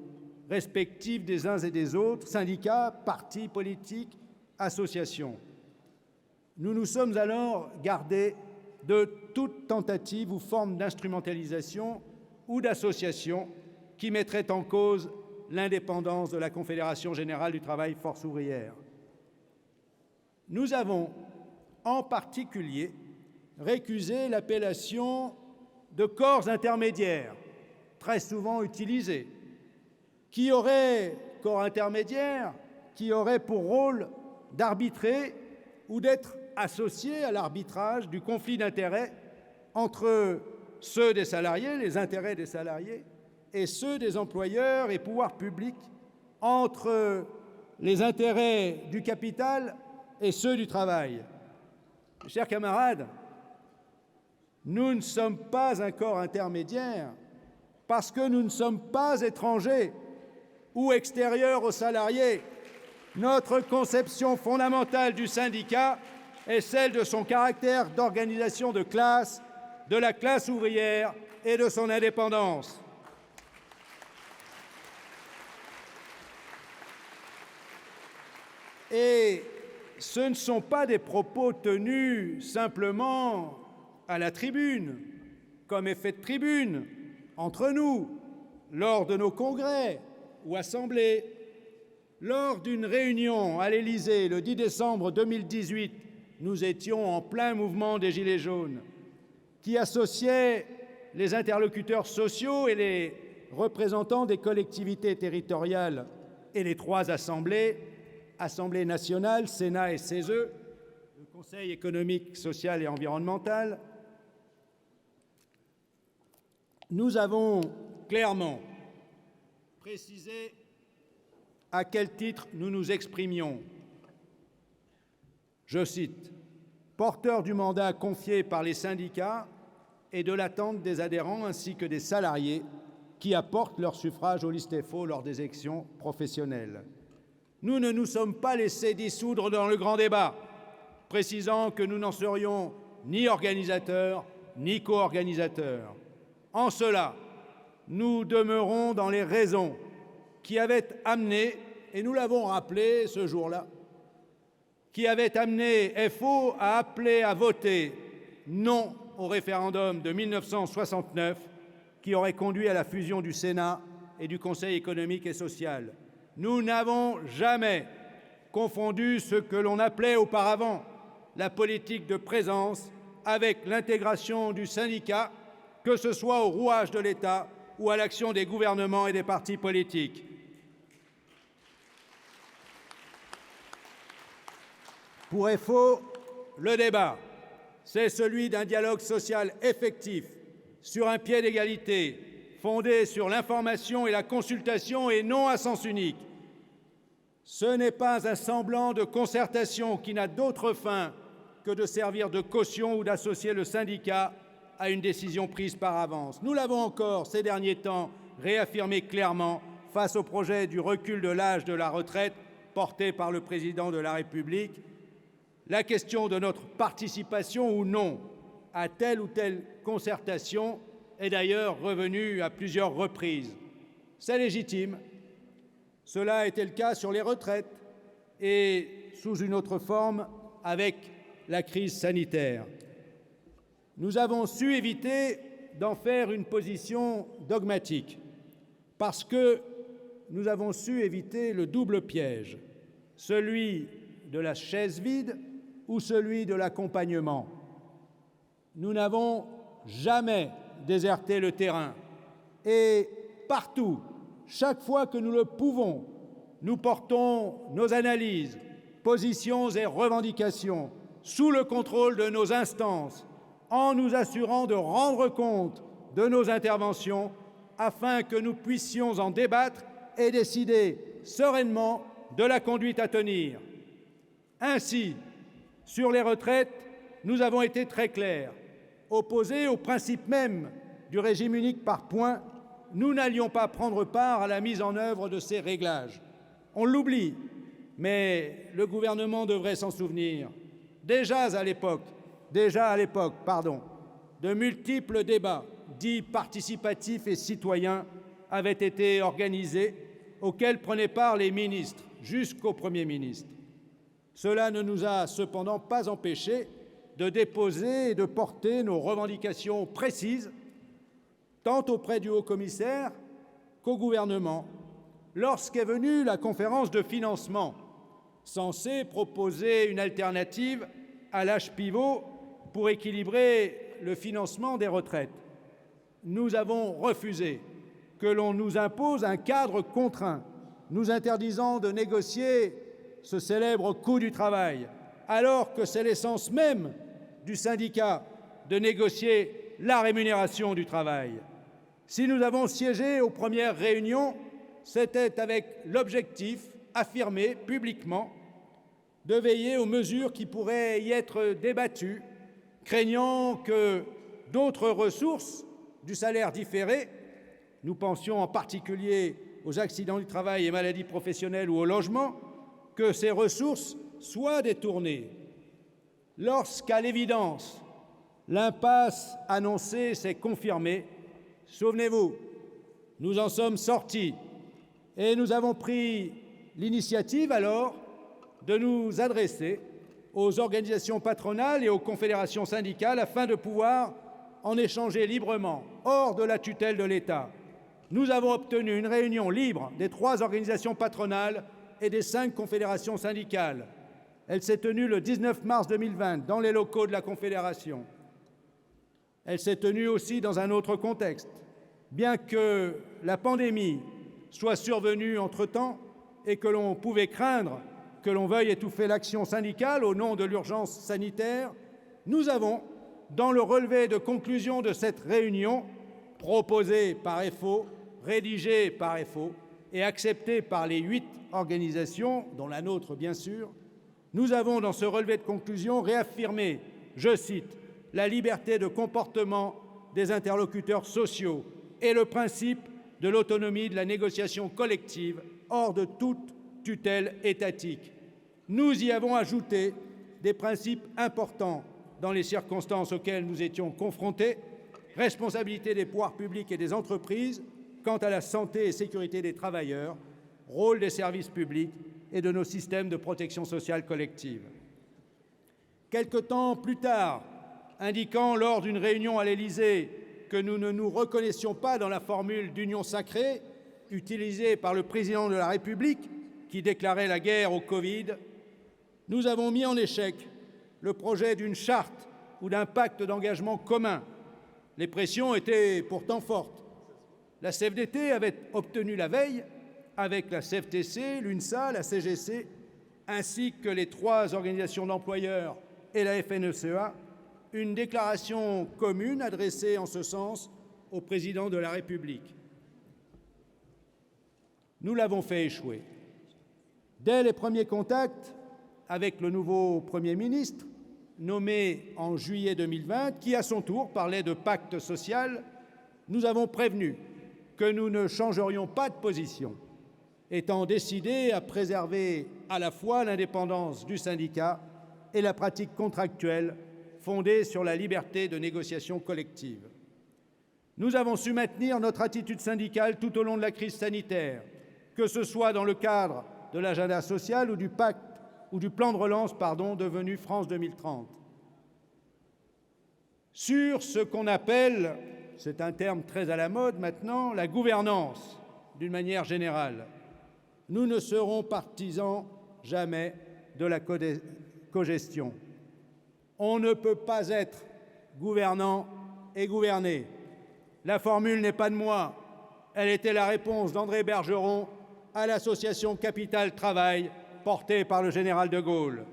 respectifs des uns et des autres, syndicats, partis politiques, associations. Nous nous sommes alors gardés de toute tentative ou forme d'instrumentalisation ou d'association qui mettrait en cause l'indépendance de la Confédération générale du travail Force ouvrière. Nous avons en particulier récusé l'appellation de corps intermédiaires, très souvent utilisée, corps intermédiaire qui aurait pour rôle d'arbitrer ou d'être associé à l'arbitrage du conflit d'intérêts entre ceux des salariés, les intérêts des salariés, et ceux des employeurs et pouvoirs publics, entre les intérêts du capital et ceux du travail. Mes chers camarades, nous ne sommes pas un corps intermédiaire parce que nous ne sommes pas étrangers ou extérieurs aux salariés. Notre conception fondamentale du syndicat est celle de son caractère d'organisation de classe, de la classe ouvrière et de son indépendance. Et ce ne sont pas des propos tenus simplement à la tribune, comme effet de tribune, entre nous, lors de nos congrès ou assemblées. Lors d'une réunion à l'Élysée le 10 décembre 2018, nous étions en plein mouvement des Gilets jaunes, qui associait les interlocuteurs sociaux et les représentants des collectivités territoriales et les trois assemblées, Assemblée nationale, Sénat et CESE, le Conseil économique, social et environnemental. Nous avons clairement précisé à quel titre nous nous exprimions. Je cite, « porteur du mandat confié par les syndicats et de l'attente des adhérents ainsi que des salariés qui apportent leur suffrage aux listes FO lors des élections professionnelles. » Nous ne nous sommes pas laissés dissoudre dans le grand débat, précisant que nous n'en serions ni organisateurs ni co-organisateurs. En cela, nous demeurons dans les raisons qui avaient amené, et nous l'avons rappelé ce jour-là, qui avaient amené FO à appeler à voter non au référendum de 1969 qui aurait conduit à la fusion du Sénat et du Conseil économique et social. Nous n'avons jamais confondu ce que l'on appelait auparavant la politique de présence avec l'intégration du syndicat, que ce soit au rouage de l'État ou à l'action des gouvernements et des partis politiques. Pour FO, le débat, c'est celui d'un dialogue social effectif, sur un pied d'égalité, fondé sur l'information et la consultation et non à sens unique. Ce n'est pas un semblant de concertation qui n'a d'autre fin que de servir de caution ou d'associer le syndicat à une décision prise par avance. Nous l'avons encore, ces derniers temps, réaffirmé clairement face au projet du recul de l'âge de la retraite porté par le Président de la République. La question de notre participation ou non à telle ou telle concertation est d'ailleurs revenue à plusieurs reprises. C'est légitime. Cela a été le cas sur les retraites et sous une autre forme avec la crise sanitaire. Nous avons su éviter d'en faire une position dogmatique, parce que nous avons su éviter le double piège, celui de la chaise vide ou celui de l'accompagnement. Nous n'avons jamais déserté le terrain et partout, chaque fois que nous le pouvons, nous portons nos analyses, positions et revendications sous le contrôle de nos instances, en nous assurant de rendre compte de nos interventions afin que nous puissions en débattre et décider sereinement de la conduite à tenir. Ainsi, sur les retraites, nous avons été très clairs. Opposés au principe même du régime unique par points, nous n'allions pas prendre part à la mise en œuvre de ces réglages. On l'oublie, mais le gouvernement devrait s'en souvenir. Déjà à l'époque, de multiples débats dits participatifs et citoyens avaient été organisés, auxquels prenaient part les ministres jusqu'au Premier ministre. Cela ne nous a cependant pas empêchés de déposer et de porter nos revendications précises, tant auprès du haut-commissaire qu'au gouvernement, lorsqu'est venue la conférence de financement, censée proposer une alternative à l'âge pivot pour équilibrer le financement des retraites. Nous avons refusé que l'on nous impose un cadre contraint, nous interdisant de négocier ce célèbre coût du travail, alors que c'est l'essence même du syndicat de négocier la rémunération du travail. Si nous avons siégé aux premières réunions, c'était avec l'objectif affirmé publiquement de veiller aux mesures qui pourraient y être débattues, craignant que d'autres ressources du salaire différé, nous pensions en particulier aux accidents du travail et maladies professionnelles ou au logement, que ces ressources soient détournées. Lorsqu'à l'évidence, l'impasse annoncée s'est confirmée, souvenez-vous, nous en sommes sortis et nous avons pris l'initiative alors de nous adresser aux organisations patronales et aux confédérations syndicales afin de pouvoir en échanger librement, hors de la tutelle de l'État. Nous avons obtenu une réunion libre des 3 organisations patronales et des 5 confédérations syndicales. Elle s'est tenue le 19 mars 2020 dans les locaux de la Confédération. Elle s'est tenue aussi dans un autre contexte. Bien que la pandémie soit survenue entre-temps et que l'on pouvait craindre que l'on veuille étouffer l'action syndicale au nom de l'urgence sanitaire, nous avons, dans le relevé de conclusion de cette réunion, proposé par FO, rédigé par FO et accepté par les 8 organisations, dont la nôtre bien sûr, nous avons dans ce relevé de conclusion réaffirmé, je cite, « la liberté de comportement des interlocuteurs sociaux et le principe de l'autonomie de la négociation collective hors de toute tutelle étatique ». Nous y avons ajouté des principes importants dans les circonstances auxquelles nous étions confrontés, responsabilité des pouvoirs publics et des entreprises quant à la santé et sécurité des travailleurs, rôle des services publics et de nos systèmes de protection sociale collective. Quelque temps plus tard, indiquant lors d'une réunion à l'Élysée que nous ne nous reconnaissions pas dans la formule d'union sacrée utilisée par le président de la République qui déclarait la guerre au Covid, nous avons mis en échec le projet d'une charte ou d'un pacte d'engagement commun. Les pressions étaient pourtant fortes. La CFDT avait obtenu la veille, avec la CFTC, l'UNSA, la CGC, ainsi que les 3 organisations d'employeurs et la FNSEA, une déclaration commune adressée en ce sens au président de la République. Nous l'avons fait échouer. Dès les premiers contacts avec le nouveau Premier ministre, nommé en juillet 2020, qui à son tour parlait de pacte social, nous avons prévenu que nous ne changerions pas de position, étant décidés à préserver à la fois l'indépendance du syndicat et la pratique contractuelle fondée sur la liberté de négociation collective. Nous avons su maintenir notre attitude syndicale tout au long de la crise sanitaire, que ce soit dans le cadre de l'agenda social ou du pacte ou du plan de relance devenu France 2030. sur ce qu'on appelle, c'est un terme très à la mode maintenant, la gouvernance d'une manière générale. Nous ne serons partisans jamais de la cogestion. On ne peut pas être gouvernant et gouverné. La formule n'est pas de moi, elle était la réponse d'André Bergeron à l'association Capital Travail portée par le général de Gaulle.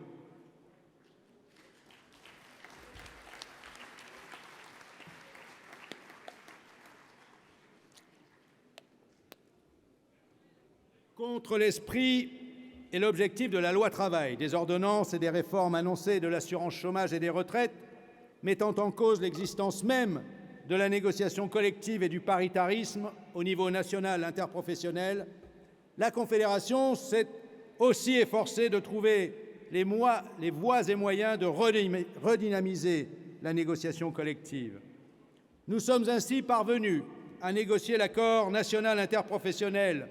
Contre l'esprit et l'objectif de la loi travail, des ordonnances et des réformes annoncées de l'assurance chômage et des retraites, mettant en cause l'existence même de la négociation collective et du paritarisme au niveau national interprofessionnel, la Confédération s'est aussi efforcée de trouver les voies et moyens de redynamiser la négociation collective. Nous sommes ainsi parvenus à négocier l'accord national interprofessionnel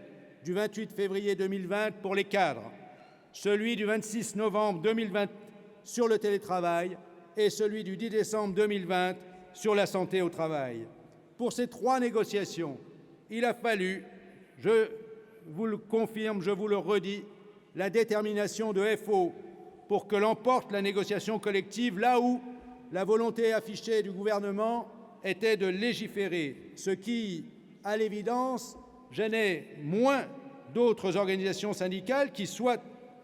du 28 février 2020 pour les cadres, celui du 26 novembre 2020 sur le télétravail et celui du 10 décembre 2020 sur la santé au travail. Pour ces 3 négociations, il a fallu, je vous le confirme, je vous le redis, la détermination de FO pour que l'emporte la négociation collective là où la volonté affichée du gouvernement était de légiférer, ce qui, à l'évidence, gênait moins d'autres organisations syndicales qui soit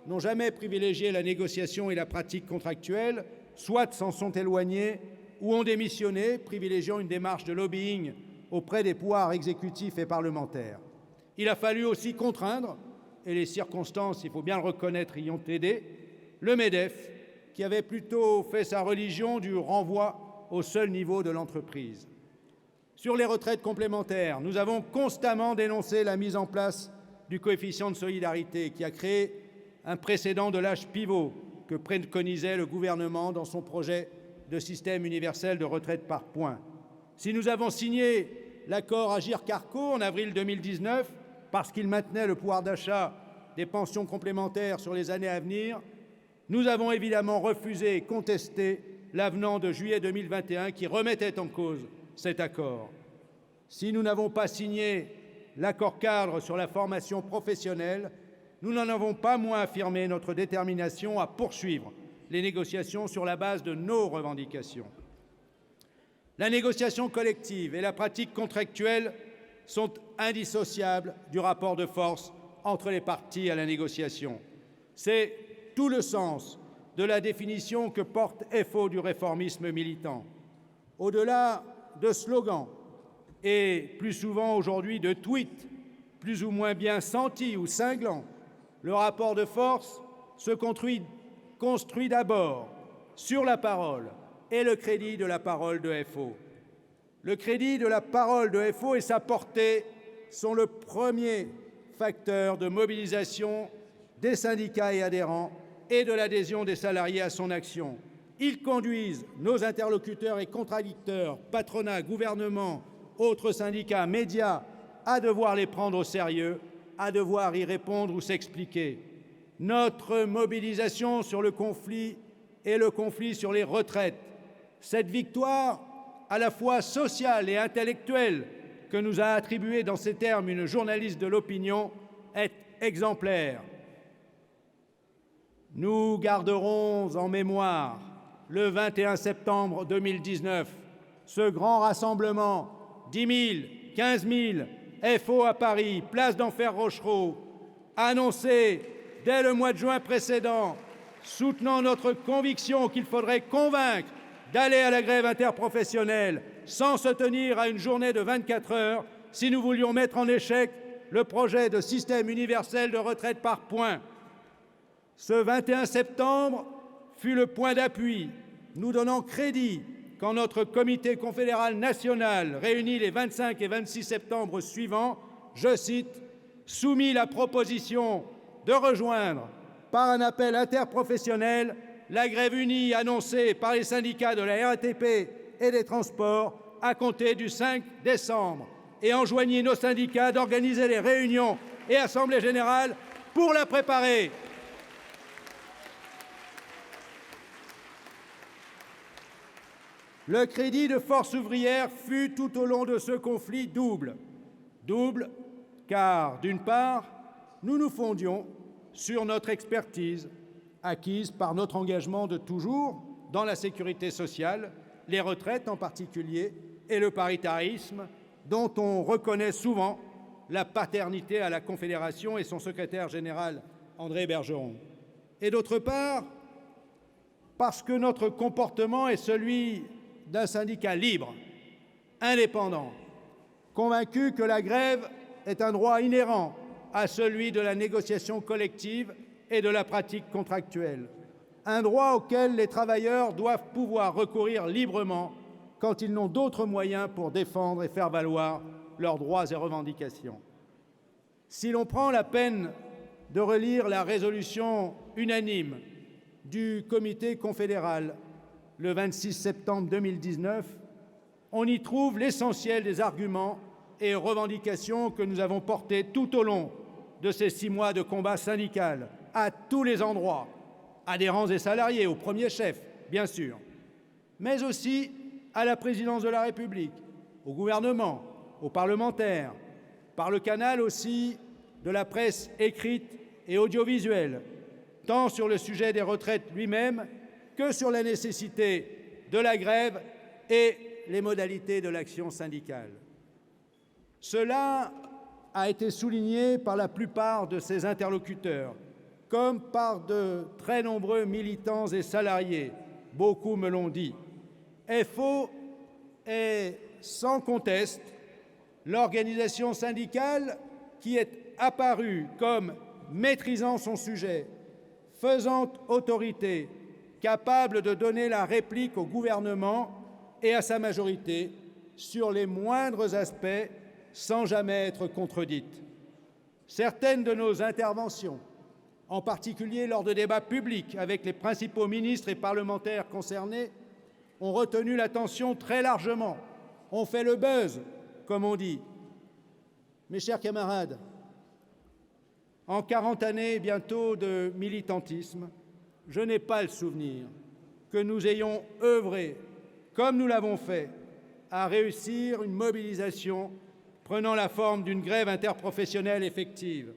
n'ont jamais privilégié la négociation et la pratique contractuelle, soit s'en sont éloignées ou ont démissionné, privilégiant une démarche de lobbying auprès des pouvoirs exécutifs et parlementaires. Il a fallu aussi contraindre, et les circonstances, il faut bien le reconnaître, y ont aidé, le MEDEF, qui avait plutôt fait sa religion du renvoi au seul niveau de l'entreprise. Sur les retraites complémentaires, nous avons constamment dénoncé la mise en place du coefficient de solidarité qui a créé un précédent de l'âge pivot que préconisait le gouvernement dans son projet de système universel de retraite par points. Si nous avons signé l'accord Agirc-Arrco en avril 2019 parce qu'il maintenait le pouvoir d'achat des pensions complémentaires sur les années à venir, nous avons évidemment refusé et contesté l'avenant de juillet 2021 qui remettait en cause cet accord. Si nous n'avons pas signé l'accord-cadre sur la formation professionnelle, nous n'en avons pas moins affirmé notre détermination à poursuivre les négociations sur la base de nos revendications. La négociation collective et la pratique contractuelle sont indissociables du rapport de force entre les parties à la négociation. C'est tout le sens de la définition que porte FO du réformisme militant. Au-delà de slogans et plus souvent aujourd'hui de tweets, plus ou moins bien sentis ou cinglants, le rapport de force se construit d'abord sur la parole et le crédit de la parole de FO. Le crédit de la parole de FO et sa portée sont le premier facteur de mobilisation des syndicats et adhérents et de l'adhésion des salariés à son action. Ils conduisent nos interlocuteurs et contradicteurs, patronat, gouvernement, autres syndicats, médias, à devoir les prendre au sérieux, à devoir y répondre ou s'expliquer. Notre mobilisation sur le conflit et le conflit sur les retraites, cette victoire à la fois sociale et intellectuelle que nous a attribuée dans ces termes une journaliste de l'opinion est exemplaire. Nous garderons en mémoire le 21 septembre 2019, ce grand rassemblement, 10 000, 15 000, FO à Paris, place d'Enfer Rochereau, annoncé dès le mois de juin précédent, soutenant notre conviction qu'il faudrait convaincre d'aller à la grève interprofessionnelle sans se tenir à une journée de 24 heures si nous voulions mettre en échec le projet de système universel de retraite par points. Ce 21 septembre fut le point d'appui, nous donnant crédit quand notre comité confédéral national, réuni les 25 et 26 septembre suivants, je cite, « soumit la proposition de rejoindre par un appel interprofessionnel la grève unie annoncée par les syndicats de la RATP et des transports à compter du 5 décembre et enjoignit nos syndicats d'organiser les réunions et assemblées générales pour la préparer. » Le crédit de force ouvrière fut tout au long de ce conflit double. Double car, d'une part, nous nous fondions sur notre expertise, acquise par notre engagement de toujours dans la sécurité sociale, les retraites en particulier, et le paritarisme, dont on reconnaît souvent la paternité à la Confédération et son secrétaire général, André Bergeron. Et d'autre part, parce que notre comportement est celui d'un syndicat libre, indépendant, convaincu que la grève est un droit inhérent à celui de la négociation collective et de la pratique contractuelle, un droit auquel les travailleurs doivent pouvoir recourir librement quand ils n'ont d'autres moyens pour défendre et faire valoir leurs droits et revendications. Si l'on prend la peine de relire la résolution unanime du Comité confédéral le 26 septembre 2019, on y trouve l'essentiel des arguments et revendications que nous avons portés tout au long de ces 6 mois de combat syndical, à tous les endroits, adhérents et salariés, au premier chef, bien sûr, mais aussi à la présidence de la République, au gouvernement, aux parlementaires, par le canal aussi de la presse écrite et audiovisuelle, tant sur le sujet des retraites lui-même que sur la nécessité de la grève et les modalités de l'action syndicale. Cela a été souligné par la plupart de ses interlocuteurs, comme par de très nombreux militants et salariés. Beaucoup me l'ont dit. FO est sans conteste l'organisation syndicale qui est apparue comme maîtrisant son sujet, faisant autorité, capable de donner la réplique au gouvernement et à sa majorité sur les moindres aspects sans jamais être contredite. Certaines de nos interventions, en particulier lors de débats publics avec les principaux ministres et parlementaires concernés, ont retenu l'attention très largement, ont fait le buzz, comme on dit. Mes chers camarades, en 40 années bientôt de militantisme, je n'ai pas le souvenir que nous ayons œuvré, comme nous l'avons fait, à réussir une mobilisation prenant la forme d'une grève interprofessionnelle effective.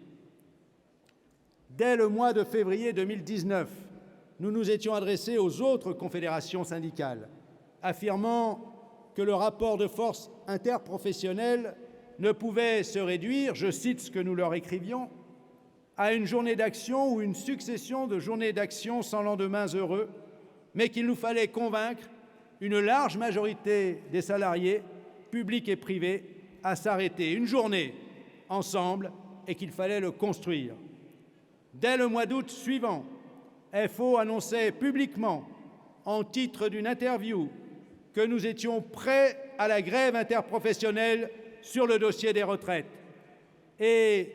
Dès le mois de février 2019, nous nous étions adressés aux autres confédérations syndicales, affirmant que le rapport de force interprofessionnel ne pouvait se réduire, je cite ce que nous leur écrivions, à une journée d'action ou une succession de journées d'action sans lendemains heureux, mais qu'il nous fallait convaincre une large majorité des salariés, publics et privés, à s'arrêter une journée ensemble et qu'il fallait le construire. Dès le mois d'août suivant, FO annonçait publiquement, en titre d'une interview, que nous étions prêts à la grève interprofessionnelle sur le dossier des retraites. Et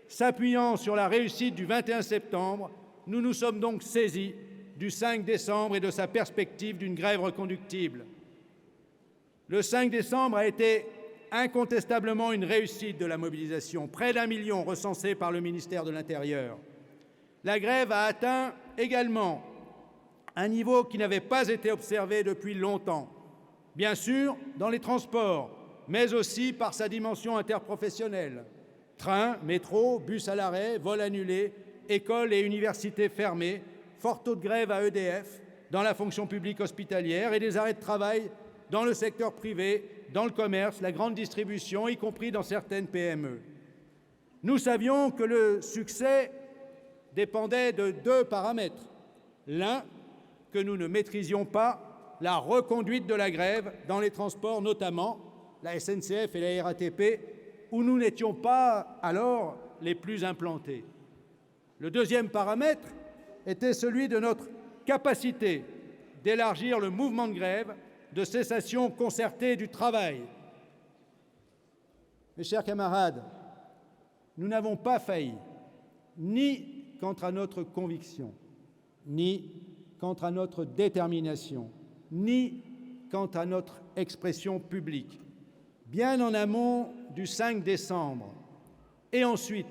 s'appuyant sur la réussite du 21 septembre, nous nous sommes donc saisis du 5 décembre et de sa perspective d'une grève reconductible. Le 5 décembre a été incontestablement une réussite de la mobilisation, près d'1 million recensés par le ministère de l'Intérieur. La grève a atteint également un niveau qui n'avait pas été observé depuis longtemps, bien sûr dans les transports, mais aussi par sa dimension interprofessionnelle. Trains, métro, bus à l'arrêt, vols annulés, écoles et universités fermées, fort taux de grève à EDF, dans la fonction publique hospitalière et des arrêts de travail dans le secteur privé, dans le commerce, la grande distribution, y compris dans certaines PME. Nous savions que le succès dépendait de 2 paramètres. L'un, que nous ne maîtrisions pas, la reconduite de la grève dans les transports, notamment la SNCF et la RATP, où nous n'étions pas alors les plus implantés. Le deuxième paramètre était celui de notre capacité d'élargir le mouvement de grève, de cessation concertée du travail. Mes chers camarades, nous n'avons pas failli, ni quant à notre conviction, ni quant à notre détermination, ni quant à notre expression publique, bien en amont du 5 décembre. Et ensuite,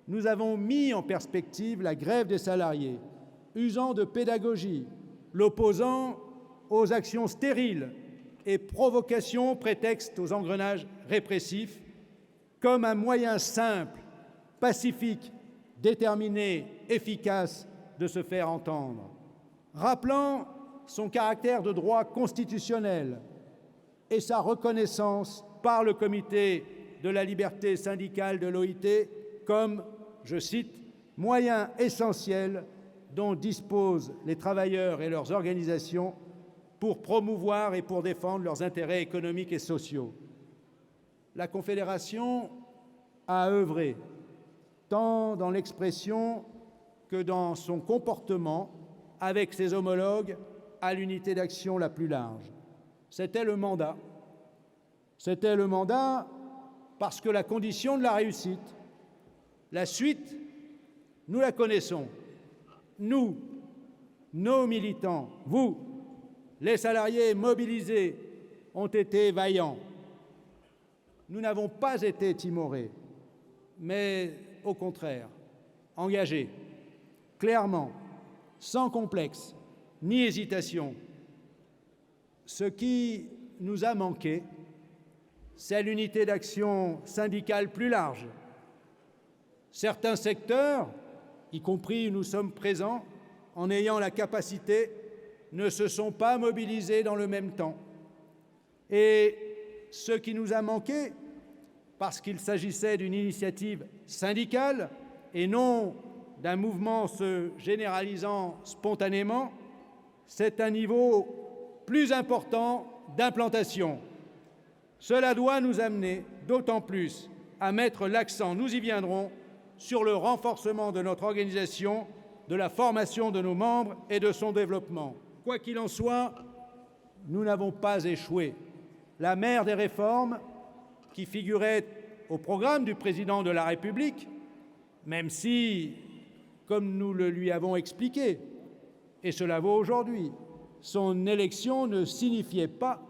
nous avons mis en perspective la grève des salariés, usant de pédagogie, l'opposant aux actions stériles et provocations prétexte aux engrenages répressifs, comme un moyen simple, pacifique, déterminé, efficace de se faire entendre. Rappelant son caractère de droit constitutionnel et sa reconnaissance par le Comité de la liberté syndicale de l'OIT comme, je cite, « moyen essentiel dont disposent les travailleurs et leurs organisations pour promouvoir et pour défendre leurs intérêts économiques et sociaux ». La Confédération a œuvré, tant dans l'expression que dans son comportement, avec ses homologues, à l'unité d'action la plus large. C'était le mandat. C'était le mandat parce que la condition de la réussite, la suite, nous la connaissons. Nous, nos militants, vous, les salariés mobilisés, ont été vaillants. Nous n'avons pas été timorés, mais au contraire, engagés, clairement, sans complexe, ni hésitation. Ce qui nous a manqué, c'est l'unité d'action syndicale plus large. Certains secteurs, y compris où nous sommes présents, en ayant la capacité, ne se sont pas mobilisés dans le même temps. Et ce qui nous a manqué, parce qu'il s'agissait d'une initiative syndicale et non d'un mouvement se généralisant spontanément, c'est un niveau plus important d'implantation. Cela doit nous amener d'autant plus à mettre l'accent, nous y viendrons, sur le renforcement de notre organisation, de la formation de nos membres et de son développement. Quoi qu'il en soit, nous n'avons pas échoué. La mère des réformes, qui figurait au programme du Président de la République, même si, comme nous le lui avons expliqué, et cela vaut aujourd'hui, son élection ne signifiait pas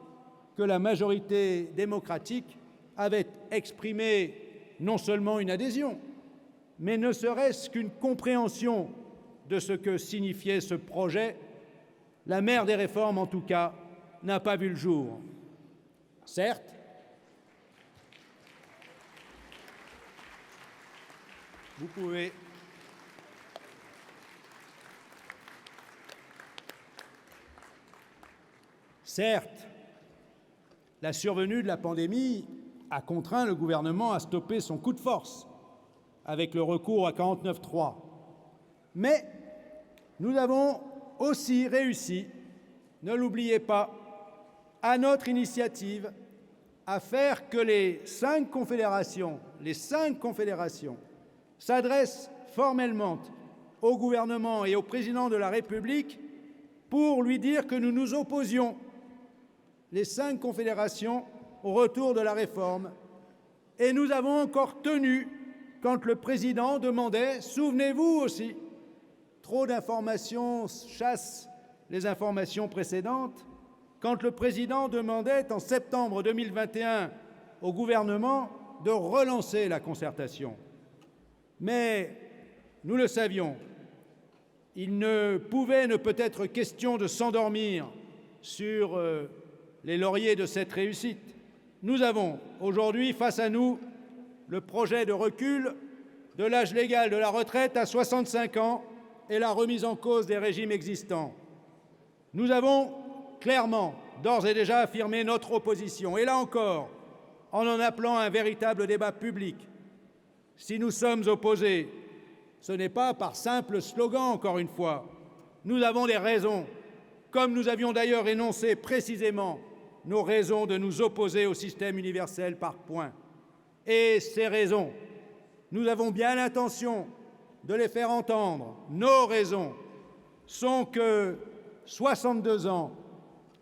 que la majorité démocratique avait exprimé non seulement une adhésion, mais ne serait-ce qu'une compréhension de ce que signifiait ce projet. La mère des réformes, en tout cas, n'a pas vu le jour. Certes, vous pouvez Certes, la survenue de la pandémie a contraint le gouvernement à stopper son coup de force avec le recours à 49.3. Mais nous avons aussi réussi, ne l'oubliez pas, à notre initiative, à faire que les cinq confédérations s'adressent formellement au gouvernement et au président de la République pour lui dire que nous nous opposions, les cinq confédérations, au retour de la réforme. Et nous avons encore tenu quand le président demandait, souvenez-vous aussi, trop d'informations chassent les informations précédentes, quand le président demandait en septembre 2021 au gouvernement de relancer la concertation. Mais nous le savions, il ne pouvait ne peut être question de s'endormir sur les lauriers de cette réussite. Nous avons aujourd'hui face à nous le projet de recul de l'âge légal de la retraite à 65 ans et la remise en cause des régimes existants. Nous avons clairement, d'ores et déjà, affirmé notre opposition, et là encore, en appelant à un véritable débat public. Si nous sommes opposés, ce n'est pas par simple slogan, encore une fois. Nous avons des raisons, comme nous avions d'ailleurs énoncé précisément nos raisons de nous opposer au système universel par points. Et ces raisons, nous avons bien l'intention de les faire entendre. Nos raisons sont que 62 ans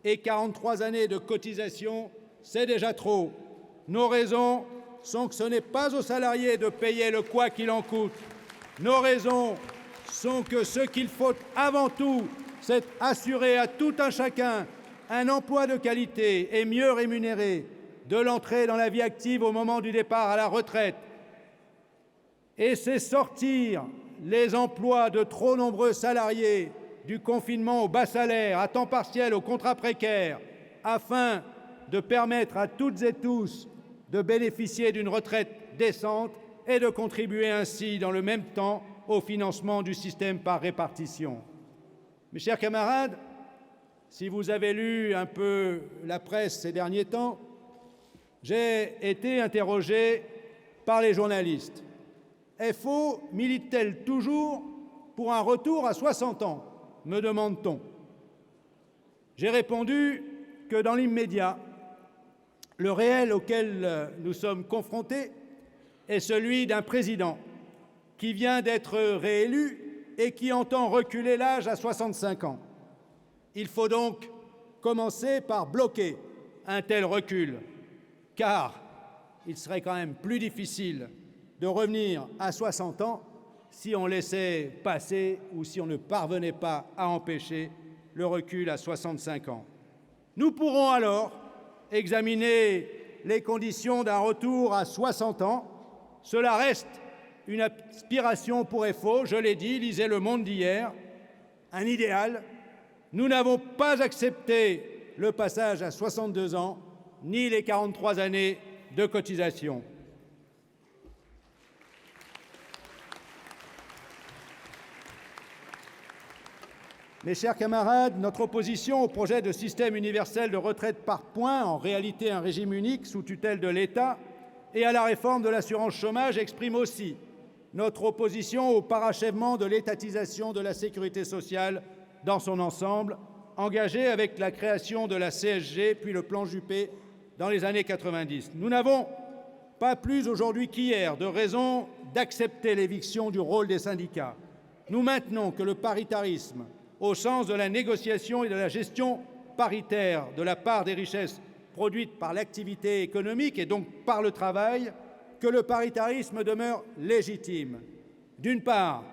et 43 années de cotisation, c'est déjà trop. Nos raisons sont que ce n'est pas aux salariés de payer le quoi qu'il en coûte. Nos raisons sont que ce qu'il faut avant tout, c'est assurer à tout un chacun un emploi de qualité et mieux rémunéré, de l'entrée dans la vie active au moment du départ à la retraite. Et c'est sortir les emplois de trop nombreux salariés du confinement aux bas salaires, à temps partiel, aux contrats précaires, afin de permettre à toutes et tous de bénéficier d'une retraite décente et de contribuer ainsi, dans le même temps, au financement du système par répartition. Mes chers camarades, si vous avez lu un peu la presse ces derniers temps, j'ai été interrogé par les journalistes. FO milite-t-elle toujours pour un retour à 60 ans, me demande-t-on. J'ai répondu que dans l'immédiat, le réel auquel nous sommes confrontés est celui d'un président qui vient d'être réélu et qui entend reculer l'âge à 65 ans. Il faut donc commencer par bloquer un tel recul, car il serait quand même plus difficile de revenir à 60 ans si on laissait passer ou si on ne parvenait pas à empêcher le recul à 65 ans. Nous pourrons alors examiner les conditions d'un retour à 60 ans. Cela reste une aspiration pour FO, je l'ai dit, lisez Le Monde d'hier, un idéal. Nous n'avons pas accepté le passage à 62 ans, ni les 43 années de cotisation. Mes chers camarades, notre opposition au projet de système universel de retraite par points, en réalité un régime unique sous tutelle de l'État, et à la réforme de l'assurance chômage exprime aussi notre opposition au parachèvement de l'étatisation de la sécurité sociale dans son ensemble, engagé avec la création de la CSG puis le plan Juppé dans les années 90. Nous n'avons pas plus aujourd'hui qu'hier de raison d'accepter l'éviction du rôle des syndicats. Nous maintenons que le paritarisme, au sens de la négociation et de la gestion paritaire de la part des richesses produites par l'activité économique et donc par le travail, que le paritarisme demeure légitime. D'une part,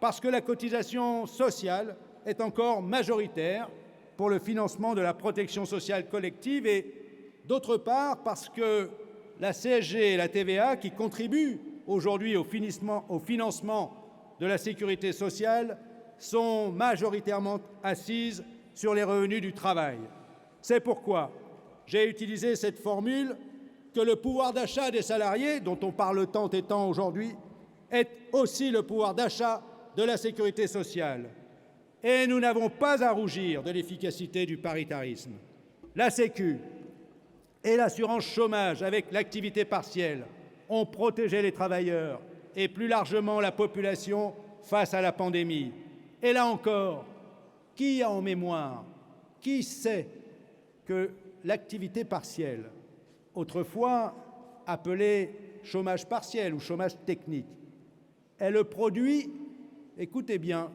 parce que la cotisation sociale est encore majoritaire pour le financement de la protection sociale collective et, d'autre part, parce que la CSG et la TVA, qui contribuent aujourd'hui au financement de la sécurité sociale, sont majoritairement assises sur les revenus du travail. C'est pourquoi j'ai utilisé cette formule que le pouvoir d'achat des salariés, dont on parle tant et tant aujourd'hui, est aussi le pouvoir d'achat de la sécurité sociale. Et nous n'avons pas à rougir de l'efficacité du paritarisme. La Sécu et l'assurance chômage avec l'activité partielle ont protégé les travailleurs et plus largement la population face à la pandémie. Et là encore, qui a en mémoire, qui sait que l'activité partielle, autrefois appelée chômage partiel ou chômage technique, est le produit, écoutez bien,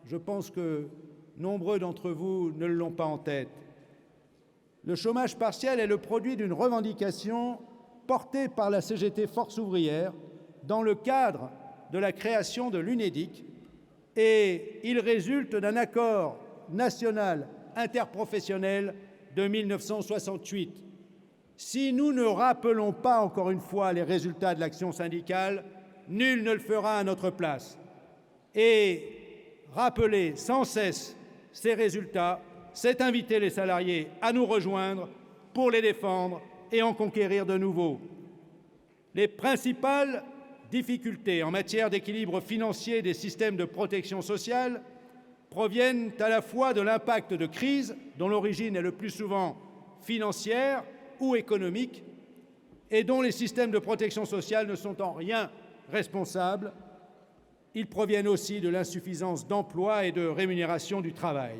je pense que nombreux d'entre vous ne l'ont pas en tête, le chômage partiel est le produit d'une revendication portée par la CGT Force ouvrière dans le cadre de la création de l'UNEDIC, et il résulte d'un accord national interprofessionnel de 1968. Si nous ne rappelons pas encore une fois les résultats de l'action syndicale, nul ne le fera à notre place. Et rappeler sans cesse ces résultats, c'est inviter les salariés à nous rejoindre pour les défendre et en conquérir de nouveaux. Les principales difficultés en matière d'équilibre financier des systèmes de protection sociale proviennent à la fois de l'impact de crise, dont l'origine est le plus souvent financière ou économique, et dont les systèmes de protection sociale ne sont en rien responsables. Ils proviennent aussi de l'insuffisance d'emploi et de rémunération du travail.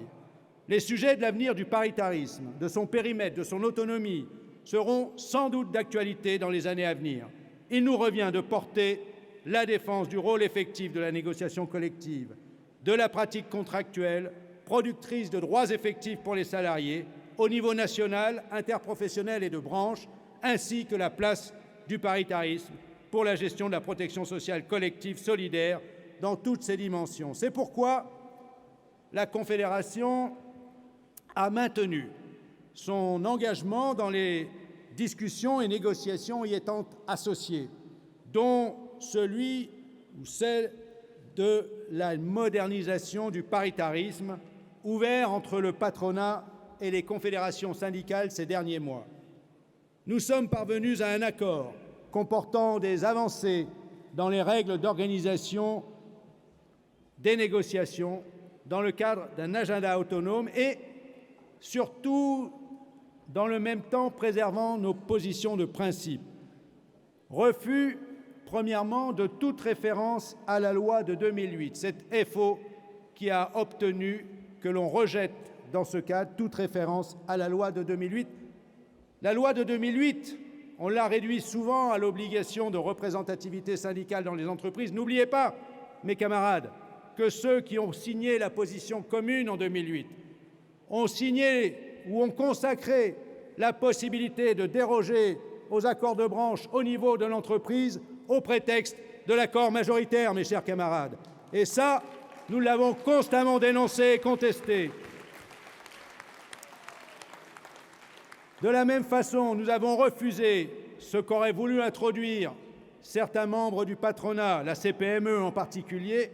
Les sujets de l'avenir du paritarisme, de son périmètre, de son autonomie, seront sans doute d'actualité dans les années à venir. Il nous revient de porter la défense du rôle effectif de la négociation collective, de la pratique contractuelle, productrice de droits effectifs pour les salariés, au niveau national, interprofessionnel et de branche, ainsi que la place du paritarisme pour la gestion de la protection sociale collective solidaire dans toutes ses dimensions. C'est pourquoi la Confédération a maintenu son engagement dans les discussions et négociations y étant associées, dont celui ou celle de la modernisation du paritarisme ouvert entre le patronat et les confédérations syndicales ces derniers mois. Nous sommes parvenus à un accord comportant des avancées dans les règles d'organisation des négociations dans le cadre d'un agenda autonome et, surtout, dans le même temps, préservant nos positions de principe. Refus, premièrement, de toute référence à la loi de 2008. C'est FO qui a obtenu que l'on rejette dans ce cadre toute référence à la loi de 2008. La loi de 2008, on l'a réduit souvent à l'obligation de représentativité syndicale dans les entreprises. N'oubliez pas, mes camarades, que ceux qui ont signé la position commune en 2008 ont signé ou ont consacré la possibilité de déroger aux accords de branche au niveau de l'entreprise au prétexte de l'accord majoritaire, mes chers camarades. Et ça, nous l'avons constamment dénoncé et contesté. De la même façon, nous avons refusé ce qu'auraient voulu introduire certains membres du patronat, la CPME en particulier,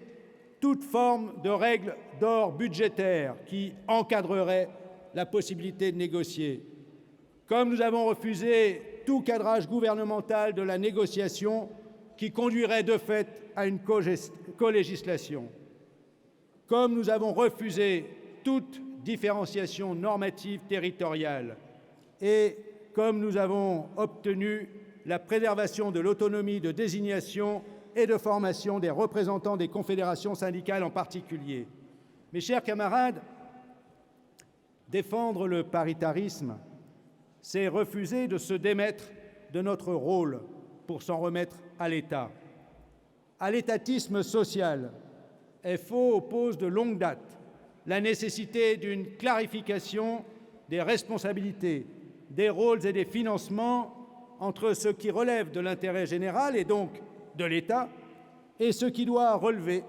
toute forme de règles d'or budgétaires qui encadreraient la possibilité de négocier. Comme nous avons refusé tout cadrage gouvernemental de la négociation qui conduirait de fait à une colégislation. Comme nous avons refusé toute différenciation normative territoriale et comme nous avons obtenu la préservation de l'autonomie de désignation et de formation des représentants des confédérations syndicales en particulier. Mes chers camarades, défendre le paritarisme, c'est refuser de se démettre de notre rôle pour s'en remettre à l'État. À l'étatisme social, FO oppose de longue date la nécessité d'une clarification des responsabilités, des rôles et des financements entre ce qui relève de l'intérêt général et donc de l'État et ce qui doit relever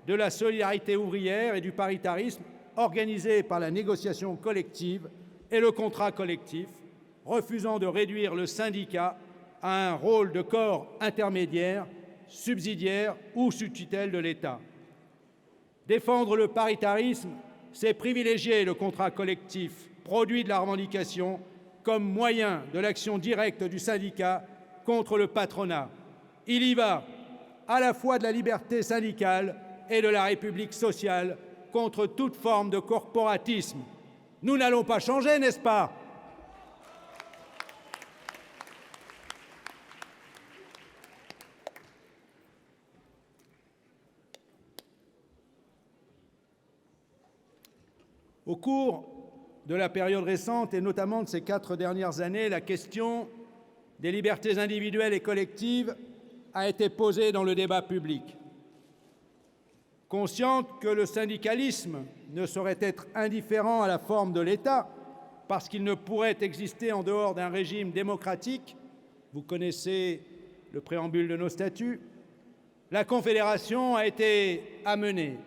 de la solidarité ouvrière et du paritarisme organisé par la négociation collective et le contrat collectif, refusant de réduire le syndicat à un rôle de corps intermédiaire, subsidiaire ou sous tutelle de l'État. Défendre le paritarisme, c'est privilégier le contrat collectif, produit de la revendication, comme moyen de l'action directe du syndicat contre le patronat. Il y va à la fois de la liberté syndicale et de la République sociale contre toute forme de corporatisme. Nous n'allons pas changer, n'est-ce pas ? Au cours de la période récente, et notamment de ces 4 dernières années, la question des libertés individuelles et collectives a été posée dans le débat public. Consciente que le syndicalisme ne saurait être indifférent à la forme de l'État, parce qu'il ne pourrait exister en dehors d'un régime démocratique, vous connaissez le préambule de nos statuts, la Confédération a été amenée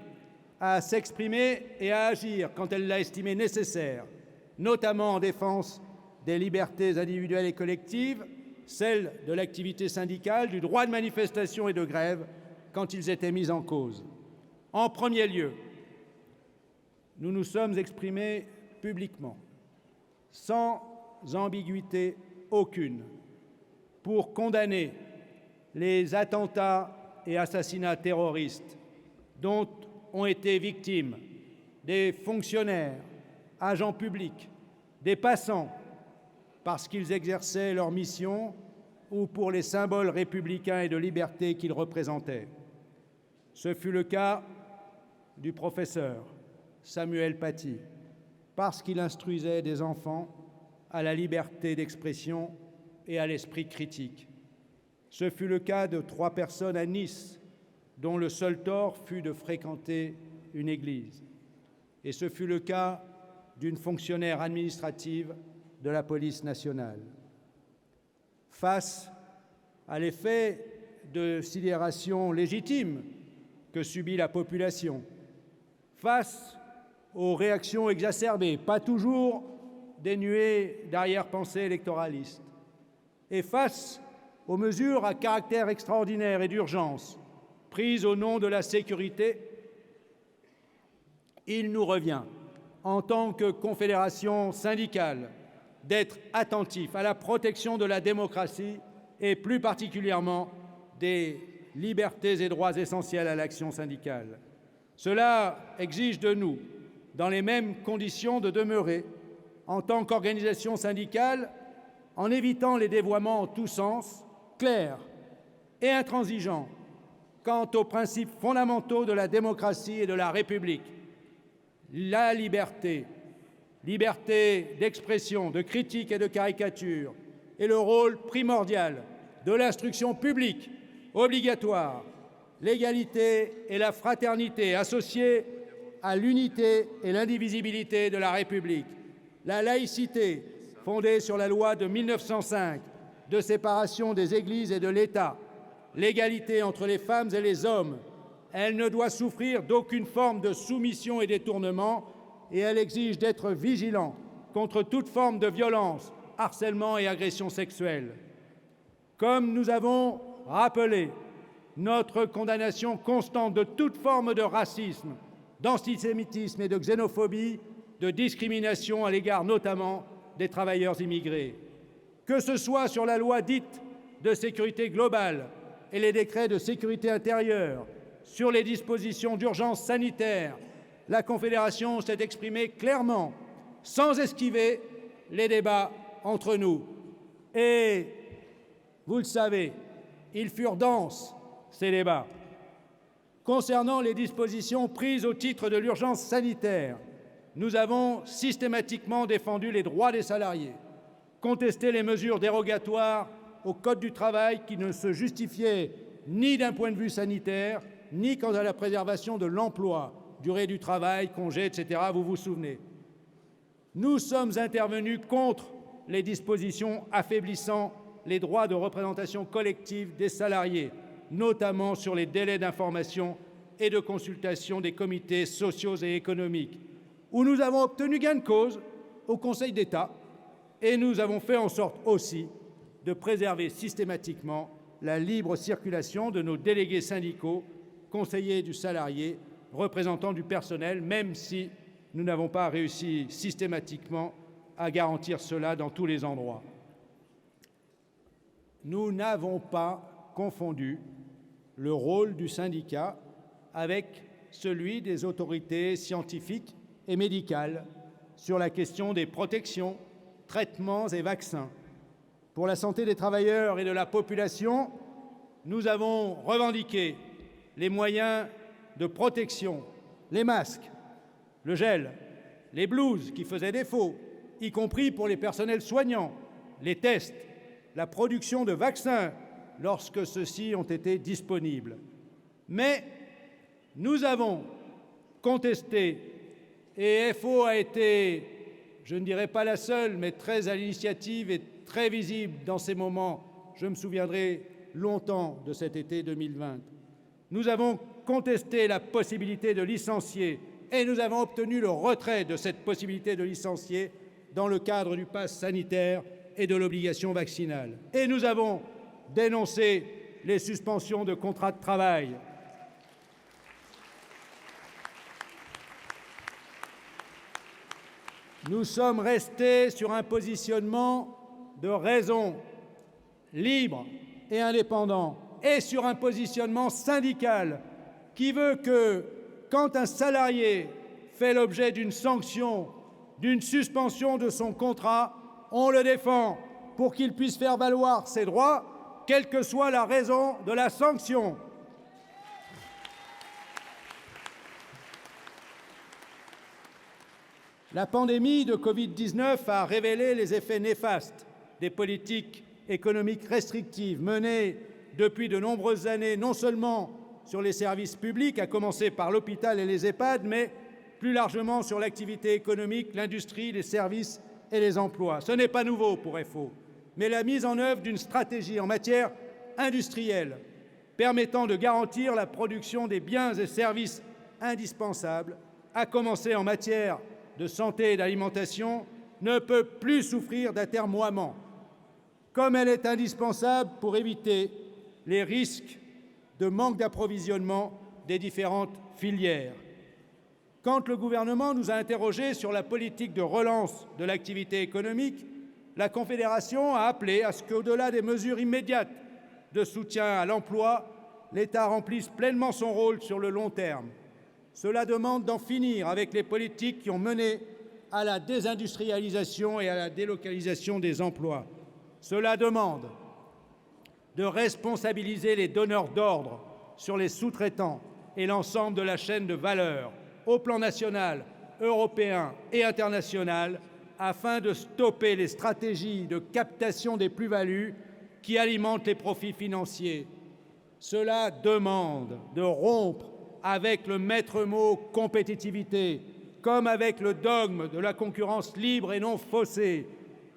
à s'exprimer et à agir quand elle l'a estimé nécessaire, notamment en défense des libertés individuelles et collectives, celles de l'activité syndicale, du droit de manifestation et de grève, quand ils étaient mis en cause. En premier lieu, nous nous sommes exprimés publiquement, sans ambiguïté aucune, pour condamner les attentats et assassinats terroristes dont ont été victimes des fonctionnaires, agents publics, des passants, parce qu'ils exerçaient leur mission ou pour les symboles républicains et de liberté qu'ils représentaient. Ce fut le cas du professeur Samuel Paty, parce qu'il instruisait des enfants à la liberté d'expression et à l'esprit critique. Ce fut le cas de 3 personnes à Nice, dont le seul tort fut de fréquenter une église. Et ce fut le cas d'une fonctionnaire administrative de la police nationale. Face à l'effet de sidération légitime que subit la population, face aux réactions exacerbées, pas toujours dénuées d'arrière-pensée électoraliste, et face aux mesures à caractère extraordinaire et d'urgence prises au nom de la sécurité, il nous revient en tant que confédération syndicale, d'être attentif à la protection de la démocratie et plus particulièrement des libertés et droits essentiels à l'action syndicale. Cela exige de nous, dans les mêmes conditions, de demeurer, en tant qu'organisation syndicale, en évitant les dévoiements en tous sens, clairs et intransigeants quant aux principes fondamentaux de la démocratie et de la République. La liberté d'expression, de critique et de caricature, et le rôle primordial de l'instruction publique obligatoire, l'égalité et la fraternité associées à l'unité et l'indivisibilité de la République, la laïcité fondée sur la loi de 1905 de séparation des Églises et de l'État, l'égalité entre les femmes et les hommes. Elle ne doit souffrir d'aucune forme de soumission et détournement, et elle exige d'être vigilant contre toute forme de violence, harcèlement et agression sexuelle. Comme nous avons rappelé notre condamnation constante de toute forme de racisme, d'antisémitisme et de xénophobie, de discrimination à l'égard notamment des travailleurs immigrés. Que ce soit sur la loi dite de sécurité globale et les décrets de sécurité intérieure, sur les dispositions d'urgence sanitaire, la Confédération s'est exprimée clairement, sans esquiver les débats entre nous. Et, vous le savez, ils furent denses, ces débats. Concernant les dispositions prises au titre de l'urgence sanitaire, nous avons systématiquement défendu les droits des salariés, contesté les mesures dérogatoires au Code du travail qui ne se justifiaient ni d'un point de vue sanitaire, ni quant à la préservation de l'emploi, durée du travail, congés, etc., vous vous souvenez. Nous sommes intervenus contre les dispositions affaiblissant les droits de représentation collective des salariés, notamment sur les délais d'information et de consultation des comités sociaux et économiques, où nous avons obtenu gain de cause au Conseil d'État, et nous avons fait en sorte aussi de préserver systématiquement la libre circulation de nos délégués syndicaux, conseillers du salarié, représentants du personnel, même si nous n'avons pas réussi systématiquement à garantir cela dans tous les endroits. Nous n'avons pas confondu le rôle du syndicat avec celui des autorités scientifiques et médicales sur la question des protections, traitements et vaccins. Pour la santé des travailleurs et de la population, nous avons revendiqué les moyens de protection, les masques, le gel, les blouses qui faisaient défaut, y compris pour les personnels soignants, les tests, la production de vaccins lorsque ceux-ci ont été disponibles. Mais nous avons contesté, et FO a été, je ne dirais pas la seule, mais très à l'initiative et très visible dans ces moments. Je me souviendrai longtemps de cet été 2020. Nous avons contesté la possibilité de licencier et nous avons obtenu le retrait de cette possibilité de licencier dans le cadre du pass sanitaire et de l'obligation vaccinale. Et nous avons dénoncé les suspensions de contrats de travail. Nous sommes restés sur un positionnement de raison, libre et indépendant, et sur un positionnement syndical qui veut que, quand un salarié fait l'objet d'une sanction, d'une suspension de son contrat, on le défend pour qu'il puisse faire valoir ses droits, quelle que soit la raison de la sanction. La pandémie de Covid-19 a révélé les effets néfastes des politiques économiques restrictives menées depuis de nombreuses années, non seulement sur les services publics, à commencer par l'hôpital et les EHPAD, mais plus largement sur l'activité économique, l'industrie, les services et les emplois. Ce n'est pas nouveau pour FO, mais la mise en œuvre d'une stratégie en matière industrielle permettant de garantir la production des biens et services indispensables, à commencer en matière de santé et d'alimentation, ne peut plus souffrir d'atermoiements, comme elle est indispensable pour éviter les risques de manque d'approvisionnement des différentes filières. Quand le gouvernement nous a interrogés sur la politique de relance de l'activité économique, la Confédération a appelé à ce qu'au-delà des mesures immédiates de soutien à l'emploi, l'État remplisse pleinement son rôle sur le long terme. Cela demande d'en finir avec les politiques qui ont mené à la désindustrialisation et à la délocalisation des emplois. Cela demande de responsabiliser les donneurs d'ordre sur les sous-traitants et l'ensemble de la chaîne de valeur, au plan national, européen et international, afin de stopper les stratégies de captation des plus-values qui alimentent les profits financiers. Cela demande de rompre avec le maître mot compétitivité, comme avec le dogme de la concurrence libre et non faussée,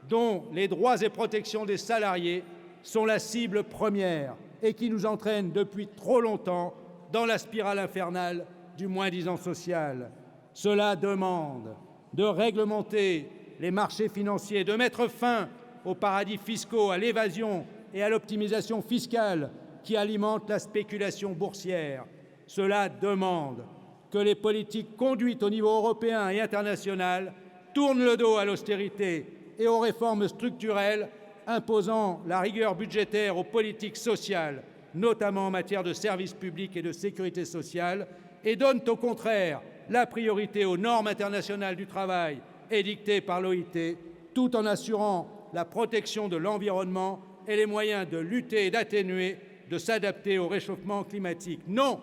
dont les droits et protections des salariés sont la cible première et qui nous entraîne depuis trop longtemps dans la spirale infernale du moins-disant social. Cela demande de réglementer les marchés financiers, de mettre fin aux paradis fiscaux, à l'évasion et à l'optimisation fiscale qui alimentent la spéculation boursière. Cela demande que les politiques conduites au niveau européen et international tournent le dos à l'austérité et aux réformes structurelles imposant la rigueur budgétaire aux politiques sociales, notamment en matière de services publics et de sécurité sociale, et donnent au contraire la priorité aux normes internationales du travail édictées par l'OIT, tout en assurant la protection de l'environnement et les moyens de lutter et d'atténuer, de s'adapter au réchauffement climatique. Non,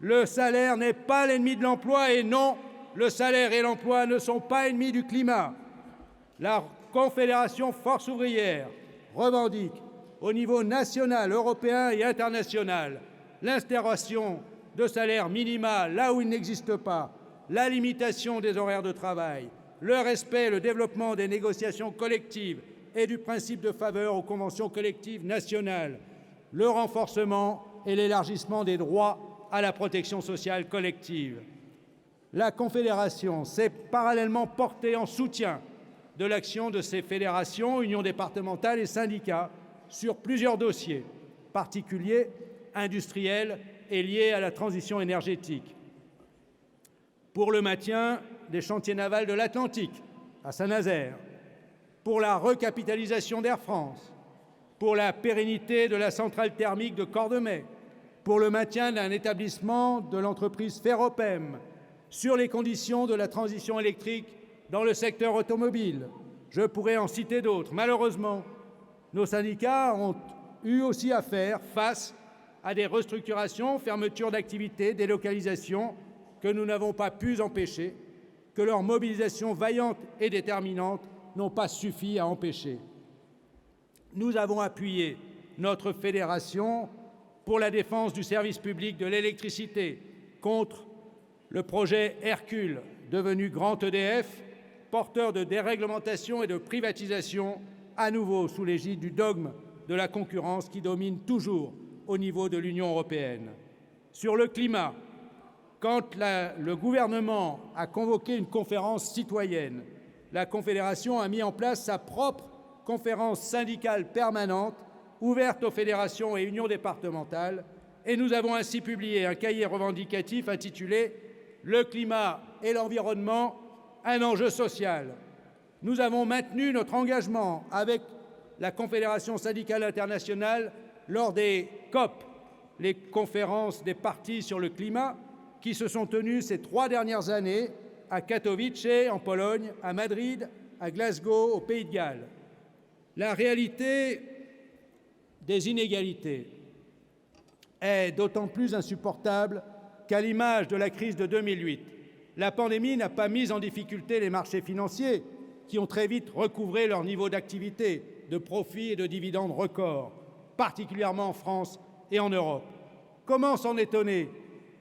le salaire n'est pas l'ennemi de l'emploi et non, le salaire et l'emploi ne sont pas ennemis du climat. La Confédération Force ouvrière revendique au niveau national, européen et international l'instauration de salaires minima là où il n'existe pas, la limitation des horaires de travail, le respect et le développement des négociations collectives et du principe de faveur aux conventions collectives nationales, le renforcement et l'élargissement des droits à la protection sociale collective. La Confédération s'est parallèlement portée en soutien de l'action de ces fédérations, unions départementales et syndicats sur plusieurs dossiers particuliers, industriels et liés à la transition énergétique. Pour le maintien des chantiers navals de l'Atlantique à Saint-Nazaire, pour la recapitalisation d'Air France, pour la pérennité de la centrale thermique de Cordemais, pour le maintien d'un établissement de l'entreprise Ferropem, sur les conditions de la transition électrique dans le secteur automobile. Je pourrais en citer d'autres. Malheureusement, nos syndicats ont eu aussi à faire face à des restructurations, fermetures d'activités, délocalisations que nous n'avons pas pu empêcher, que leur mobilisation vaillante et déterminante n'ont pas suffi à empêcher. Nous avons appuyé notre fédération pour la défense du service public de l'électricité contre le projet Hercule, devenu Grand EDF, porteur de déréglementation et de privatisation, à nouveau sous l'égide du dogme de la concurrence qui domine toujours au niveau de l'Union européenne. Sur le climat, quand le gouvernement a convoqué une conférence citoyenne, la Confédération a mis en place sa propre conférence syndicale permanente ouverte aux fédérations et unions départementales, et nous avons ainsi publié un cahier revendicatif intitulé « Le climat et l'environnement, un enjeu social ». Nous avons maintenu notre engagement avec la Confédération syndicale internationale lors des COP, les conférences des parties sur le climat, qui se sont tenues ces 3 dernières années à Katowice, en Pologne, à Madrid, à Glasgow, au Pays de Galles. La réalité des inégalités est d'autant plus insupportable qu'à l'image de la crise de 2008, la pandémie n'a pas mis en difficulté les marchés financiers qui ont très vite recouvré leur niveau d'activité, de profits et de dividendes records, particulièrement en France et en Europe. Comment s'en étonner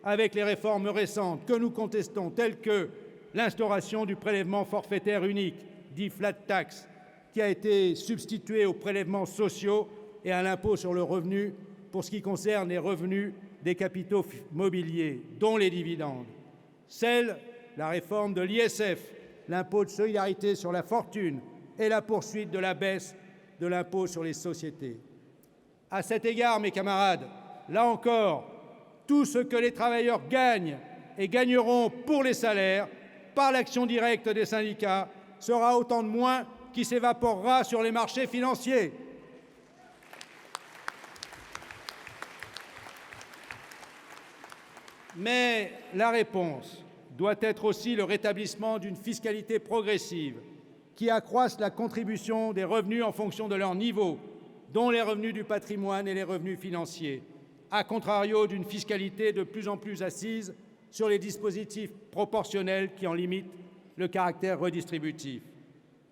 avec les réformes récentes que nous contestons, telles que l'instauration du prélèvement forfaitaire unique, dit flat tax, qui a été substitué aux prélèvements sociaux et à l'impôt sur le revenu pour ce qui concerne les revenus des capitaux mobiliers, dont les dividendes. La réforme de l'ISF, l'impôt de solidarité sur la fortune, et la poursuite de la baisse de l'impôt sur les sociétés. À cet égard, mes camarades, là encore, tout ce que les travailleurs gagnent et gagneront pour les salaires par l'action directe des syndicats sera autant de moins qui s'évaporera sur les marchés financiers. Mais la réponse doit être aussi le rétablissement d'une fiscalité progressive qui accroisse la contribution des revenus en fonction de leur niveau, dont les revenus du patrimoine et les revenus financiers, à contrario d'une fiscalité de plus en plus assise sur les dispositifs proportionnels qui en limitent le caractère redistributif.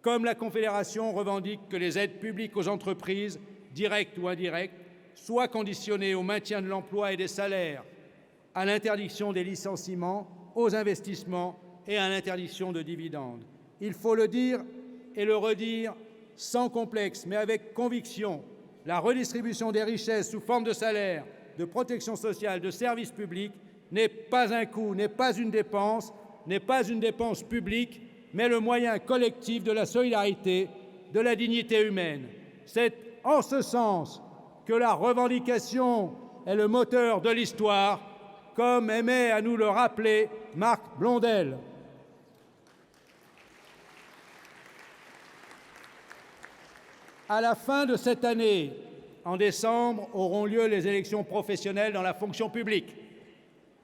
Comme la Confédération revendique que les aides publiques aux entreprises, directes ou indirectes, soient conditionnées au maintien de l'emploi et des salaires, à l'interdiction des licenciements, aux investissements et à l'interdiction de dividendes. Il faut le dire et le redire sans complexe, mais avec conviction. La redistribution des richesses sous forme de salaire, de protection sociale, de services publics n'est pas un coût, n'est pas une dépense publique, mais le moyen collectif de la solidarité, de la dignité humaine. C'est en ce sens que la revendication est le moteur de l'histoire, comme aimait à nous le rappeler Marc Blondel. À la fin de cette année, en décembre, auront lieu les élections professionnelles dans la fonction publique.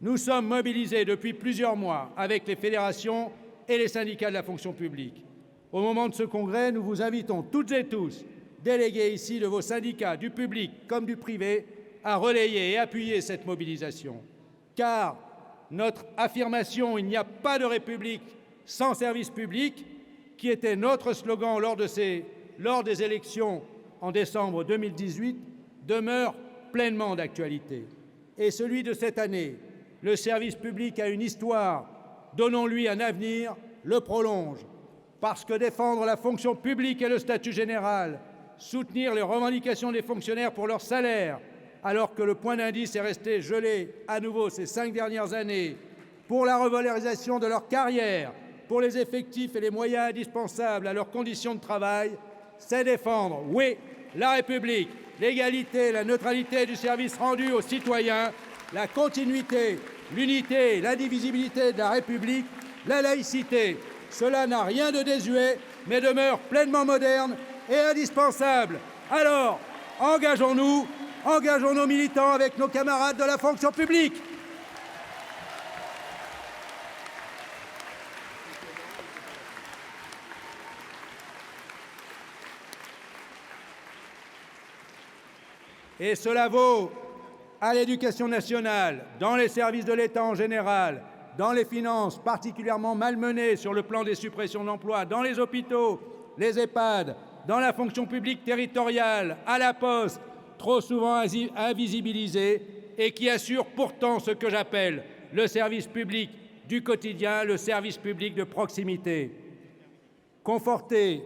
Nous sommes mobilisés depuis plusieurs mois avec les fédérations et les syndicats de la fonction publique. Au moment de ce congrès, nous vous invitons toutes et tous, délégués ici de vos syndicats, du public comme du privé, à relayer et appuyer cette mobilisation. Car notre affirmation « Il n'y a pas de République sans service public », qui était notre slogan lors des élections en décembre 2018, demeure pleinement d'actualité. Et celui de cette année, le service public a une histoire, donnons-lui un avenir, le prolonge. Parce que défendre la fonction publique et le statut général, soutenir les revendications des fonctionnaires pour leur salaire, alors que le point d'indice est resté gelé à nouveau ces 5 dernières années, pour la revalorisation de leur carrière, pour les effectifs et les moyens indispensables à leurs conditions de travail, c'est défendre, oui, la République, l'égalité, la neutralité du service rendu aux citoyens, la continuité, l'unité, l'indivisibilité de la République, la laïcité. Cela n'a rien de désuet, mais demeure pleinement moderne et indispensable. Alors, engageons nos militants avec nos camarades de la fonction publique. Et cela vaut à l'éducation nationale, dans les services de l'État en général, dans les finances particulièrement malmenées sur le plan des suppressions d'emplois, dans les hôpitaux, les EHPAD, dans la fonction publique territoriale, à la Poste, trop souvent invisibilisée, et qui assure pourtant ce que j'appelle le service public du quotidien, le service public de proximité. Conforter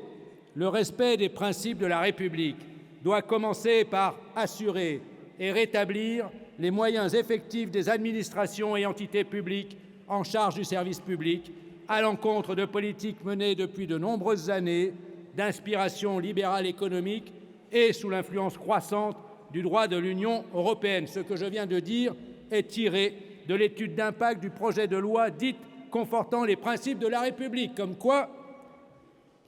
le respect des principes de la République doit commencer par assurer et rétablir les moyens effectifs des administrations et entités publiques en charge du service public, à l'encontre de politiques menées depuis de nombreuses années, d'inspiration libérale économique et sous l'influence croissante du droit de l'Union européenne. Ce que je viens de dire est tiré de l'étude d'impact du projet de loi dite confortant les principes de la République, comme quoi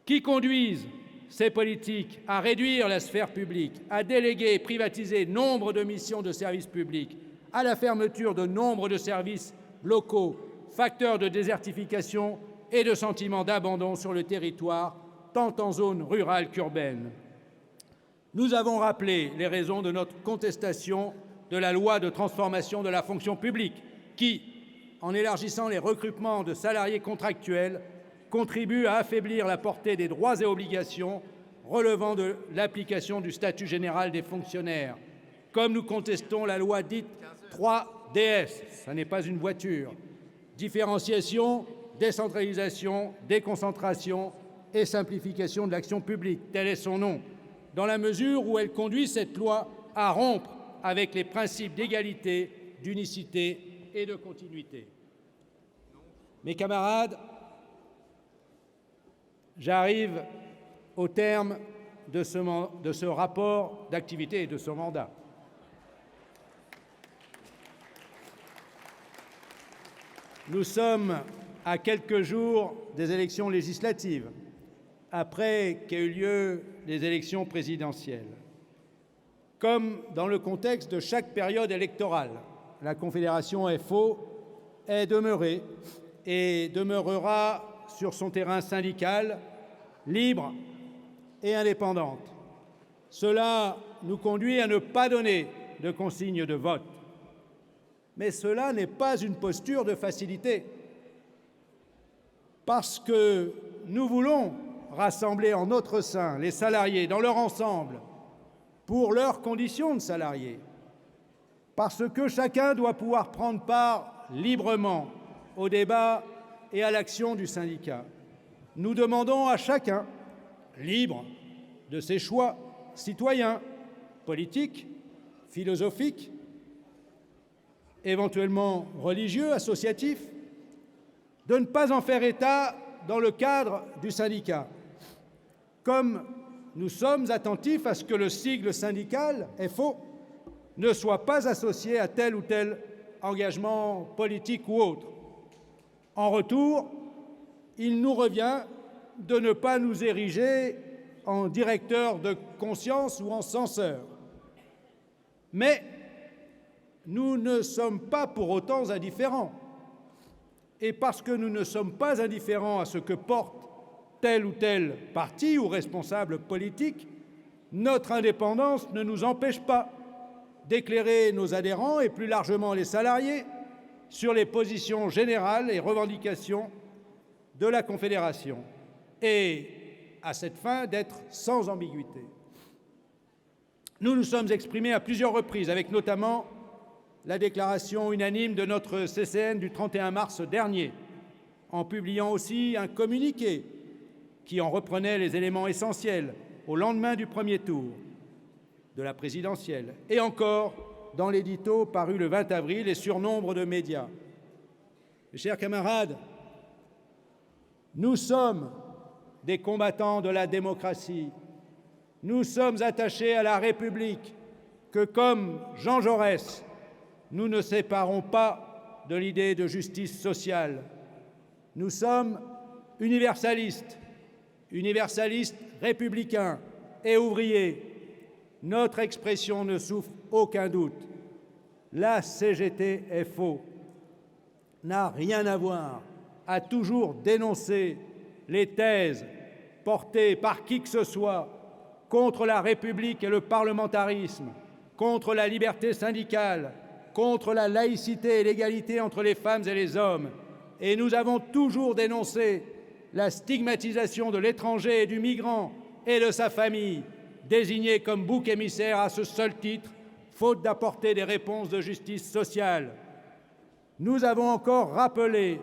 qui conduisent ces politiques à réduire la sphère publique, à déléguer et privatiser nombre de missions de service public, à la fermeture de nombre de services locaux, facteurs de désertification et de sentiment d'abandon sur le territoire, tant en zone rurale qu'urbaine. Nous avons rappelé les raisons de notre contestation de la loi de transformation de la fonction publique qui, en élargissant les recrutements de salariés contractuels, contribue à affaiblir la portée des droits et obligations relevant de l'application du statut général des fonctionnaires, comme nous contestons la loi dite 3DS, ça n'est pas une voiture, différenciation, décentralisation, déconcentration et simplification de l'action publique, tel est son nom, dans la mesure où elle conduit cette loi à rompre avec les principes d'égalité, d'unicité et de continuité. Mes camarades, j'arrive au terme de ce rapport d'activité et de ce mandat. Nous sommes à quelques jours des élections législatives, après qu'aient eu lieu les élections présidentielles. Comme dans le contexte de chaque période électorale, la Confédération FO est demeurée et demeurera sur son terrain syndical, libre et indépendante. Cela nous conduit à ne pas donner de consigne de vote. Mais cela n'est pas une posture de facilité, parce que nous voulons rassembler en notre sein les salariés dans leur ensemble, pour leurs conditions de salariés, parce que chacun doit pouvoir prendre part librement au débat et à l'action du syndicat. Nous demandons à chacun, libre de ses choix citoyens, politiques, philosophiques, éventuellement religieux, associatifs, de ne pas en faire état dans le cadre du syndicat. Comme nous sommes attentifs à ce que le sigle syndical, FO, ne soit pas associé à tel ou tel engagement politique ou autre. En retour, il nous revient de ne pas nous ériger en directeur de conscience ou en censeur. Mais nous ne sommes pas pour autant indifférents. Et parce que nous ne sommes pas indifférents à ce que porte tel ou tel parti ou responsable politique, notre indépendance ne nous empêche pas d'éclairer nos adhérents et plus largement les salariés sur les positions générales et revendications de la Confédération, et à cette fin d'être sans ambiguïté. Nous nous sommes exprimés à plusieurs reprises, avec notamment la déclaration unanime de notre CCN du 31 mars dernier, en publiant aussi un communiqué qui en reprenait les éléments essentiels au lendemain du premier tour de la présidentielle, et encore dans l'édito paru le 20 avril et sur nombre de médias. Mes chers camarades, nous sommes des combattants de la démocratie. Nous sommes attachés à la République que, comme Jean Jaurès, nous ne séparons pas de l'idée de justice sociale. Nous sommes universalistes républicains et ouvriers. Notre expression ne souffre aucun doute. La CGT-FO n'a rien à voir, a toujours dénoncé les thèses portées par qui que ce soit contre la République et le parlementarisme, contre la liberté syndicale, contre la laïcité et l'égalité entre les femmes et les hommes. Et nous avons toujours dénoncé la stigmatisation de l'étranger et du migrant et de sa famille, désigné comme bouc émissaire à ce seul titre, faute d'apporter des réponses de justice sociale. Nous avons encore rappelé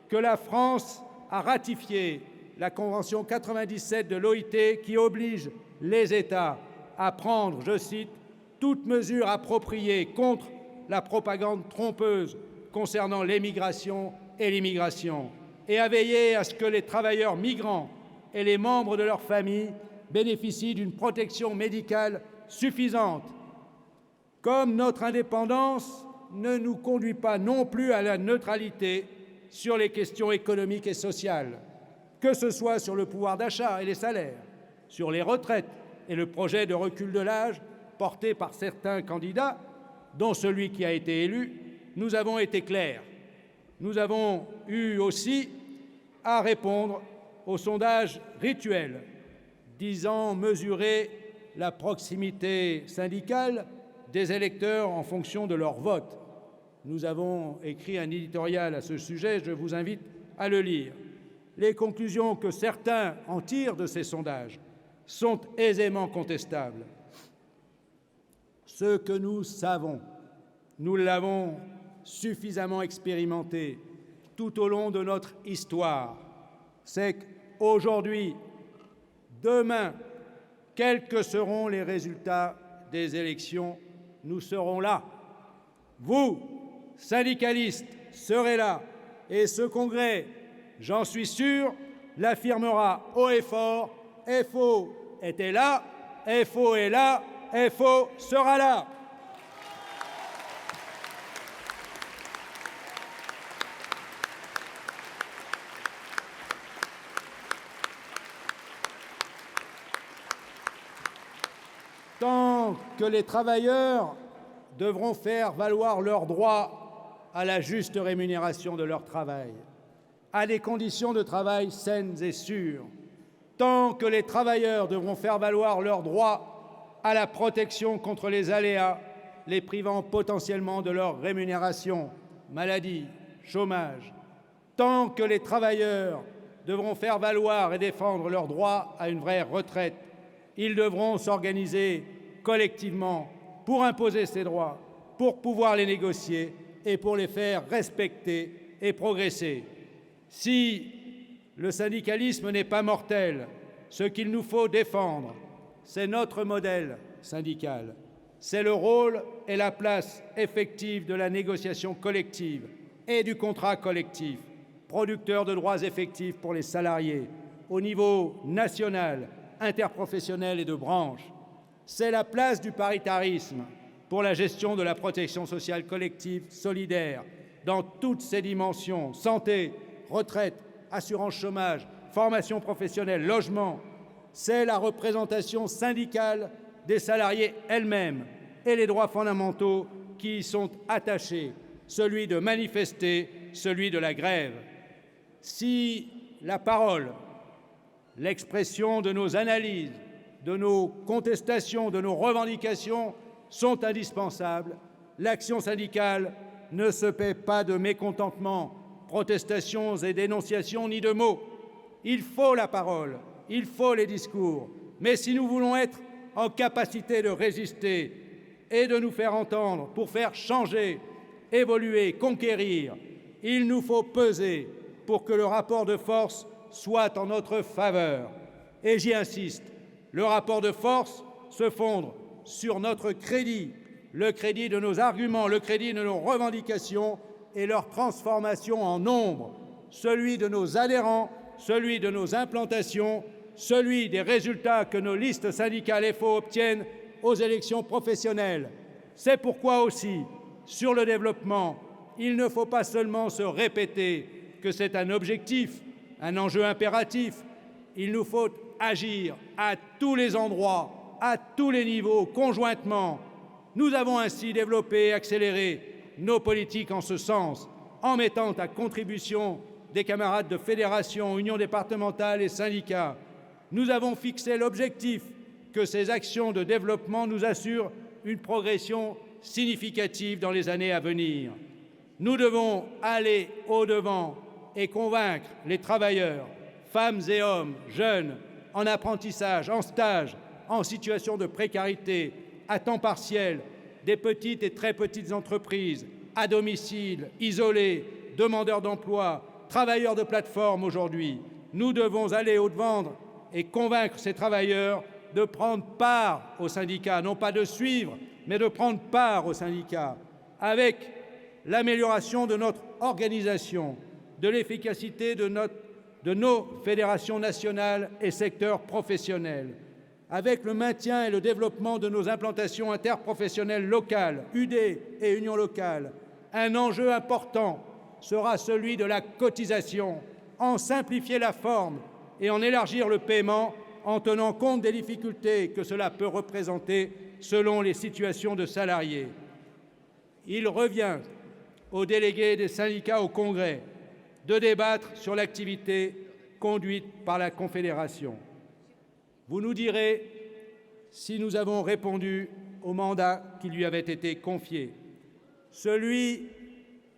que la France a ratifié la Convention 97 de l'OIT qui oblige les États à prendre, je cite, « toute mesure appropriée contre la propagande trompeuse concernant l'émigration et l'immigration » et à veiller à ce que les travailleurs migrants et les membres de leurs familles bénéficient d'une protection médicale suffisante. Comme notre indépendance ne nous conduit pas non plus à la neutralité sur les questions économiques et sociales, que ce soit sur le pouvoir d'achat et les salaires, sur les retraites et le projet de recul de l'âge porté par certains candidats, dont celui qui a été élu, nous avons été clairs. Nous avons eu aussi à répondre aux sondages rituels disant mesurer la proximité syndicale des électeurs en fonction de leur vote. Nous avons écrit un éditorial à ce sujet, je vous invite à le lire. Les conclusions que certains en tirent de ces sondages sont aisément contestables. Ce que nous savons, nous l'avons suffisamment expérimenté tout au long de notre histoire, c'est qu'aujourd'hui, demain, quels que seront les résultats des élections, nous serons là. Vous, syndicalistes, serez là. Et ce congrès, j'en suis sûr, l'affirmera haut et fort. FO était là, FO est là, FO sera là. tant que les travailleurs devront faire valoir leur droit à la juste rémunération de leur travail, à des conditions de travail saines et sûres, tant que les travailleurs devront faire valoir leur droit à la protection contre les aléas, les privant potentiellement de leur rémunération, maladie, chômage, tant que les travailleurs devront faire valoir et défendre leur droit à une vraie retraite, ils devront s'organiser collectivement pour imposer ces droits, pour pouvoir les négocier et pour les faire respecter et progresser. Si le syndicalisme n'est pas mortel, ce qu'il nous faut défendre, c'est notre modèle syndical. C'est le rôle et la place effective de la négociation collective et du contrat collectif, producteur de droits effectifs pour les salariés, au niveau national, interprofessionnel et de branche. C'est la place du paritarisme pour la gestion de la protection sociale collective solidaire dans toutes ses dimensions, santé, retraite, assurance chômage, formation professionnelle, logement. C'est la représentation syndicale des salariés elles-mêmes et les droits fondamentaux qui y sont attachés, celui de manifester, celui de la grève. Si la parole, l'expression de nos analyses, de nos contestations, de nos revendications sont indispensables, l'action syndicale ne se paie pas de mécontentement, protestations et dénonciations, ni de mots. Il faut la parole, il faut les discours, mais si nous voulons être en capacité de résister et de nous faire entendre pour faire changer, évoluer, conquérir, il nous faut peser pour que le rapport de force soit en notre faveur. Et j'y insiste, le rapport de force se fonde sur notre crédit, le crédit de nos arguments, le crédit de nos revendications et leur transformation en nombre, celui de nos adhérents, celui de nos implantations, celui des résultats que nos listes syndicales FO obtiennent aux élections professionnelles. C'est pourquoi aussi, sur le développement, il ne faut pas seulement se répéter que c'est un objectif, un enjeu impératif. Il nous faut agir à tous les endroits, à tous les niveaux, conjointement. Nous avons ainsi développé et accéléré nos politiques en ce sens, en mettant à contribution des camarades de fédérations, unions départementales et syndicats. Nous avons fixé l'objectif que ces actions de développement nous assurent une progression significative dans les années à venir. Nous devons aller au-devant et convaincre les travailleurs, femmes et hommes, jeunes, en apprentissage, en stage, en situation de précarité, à temps partiel, des petites et très petites entreprises, à domicile, isolés, demandeurs d'emploi, travailleurs de plateforme aujourd'hui. Nous devons aller au-devant et convaincre ces travailleurs de prendre part aux syndicats, non pas de suivre, mais de prendre part aux syndicats, avec l'amélioration de notre organisation, de l'efficacité de nos fédérations nationales et secteurs professionnels, avec le maintien et le développement de nos implantations interprofessionnelles locales, UD et unions locales. Un enjeu important sera celui de la cotisation, en simplifier la forme et en élargir le paiement en tenant compte des difficultés que cela peut représenter selon les situations de salariés. Il revient aux délégués des syndicats au Congrès de débattre sur l'activité conduite par la Confédération. Vous nous direz si nous avons répondu au mandat qui lui avait été confié, celui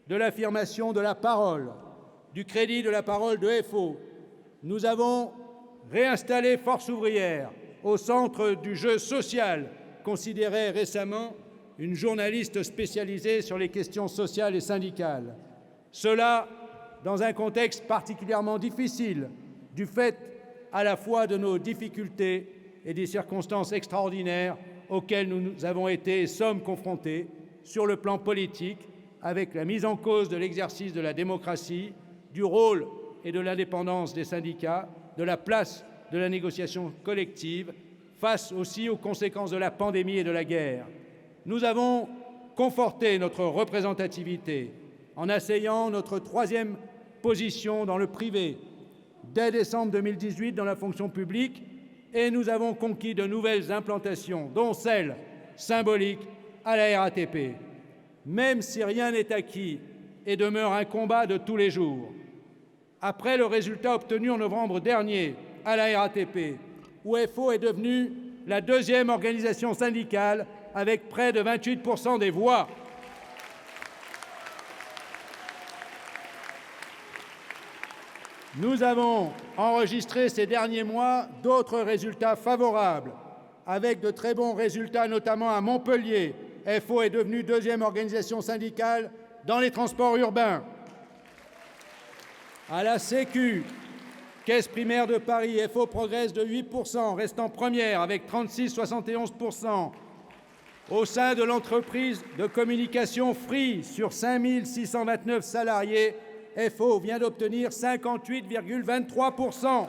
de l'affirmation de la parole, du crédit de la parole de FO. Nous avons réinstallé Force ouvrière au centre du jeu social, considérait récemment une journaliste spécialisée sur les questions sociales et syndicales. Cela dans un contexte particulièrement difficile, du fait à la fois de nos difficultés et des circonstances extraordinaires auxquelles nous avons été et sommes confrontés sur le plan politique, avec la mise en cause de l'exercice de la démocratie, du rôle et de l'indépendance des syndicats, de la place de la négociation collective, face aussi aux conséquences de la pandémie et de la guerre. Nous avons conforté notre représentativité en asseyant notre troisième position dans le privé dès décembre 2018 dans la fonction publique, et nous avons conquis de nouvelles implantations, dont celle symbolique à la RATP. Même si rien n'est acquis et demeure un combat de tous les jours. Après le résultat obtenu en novembre dernier à la RATP, où FO est devenue la deuxième organisation syndicale avec près de 28% des voix, nous avons enregistré ces derniers mois d'autres résultats favorables, avec de très bons résultats, notamment à Montpellier. FO est devenue deuxième organisation syndicale dans les transports urbains. À la Sécu, Caisse primaire de Paris, FO progresse de 8%, restant première avec 36,71%. Au sein de l'entreprise de communication Free, sur 5 629 salariés, FO vient d'obtenir 58,23%.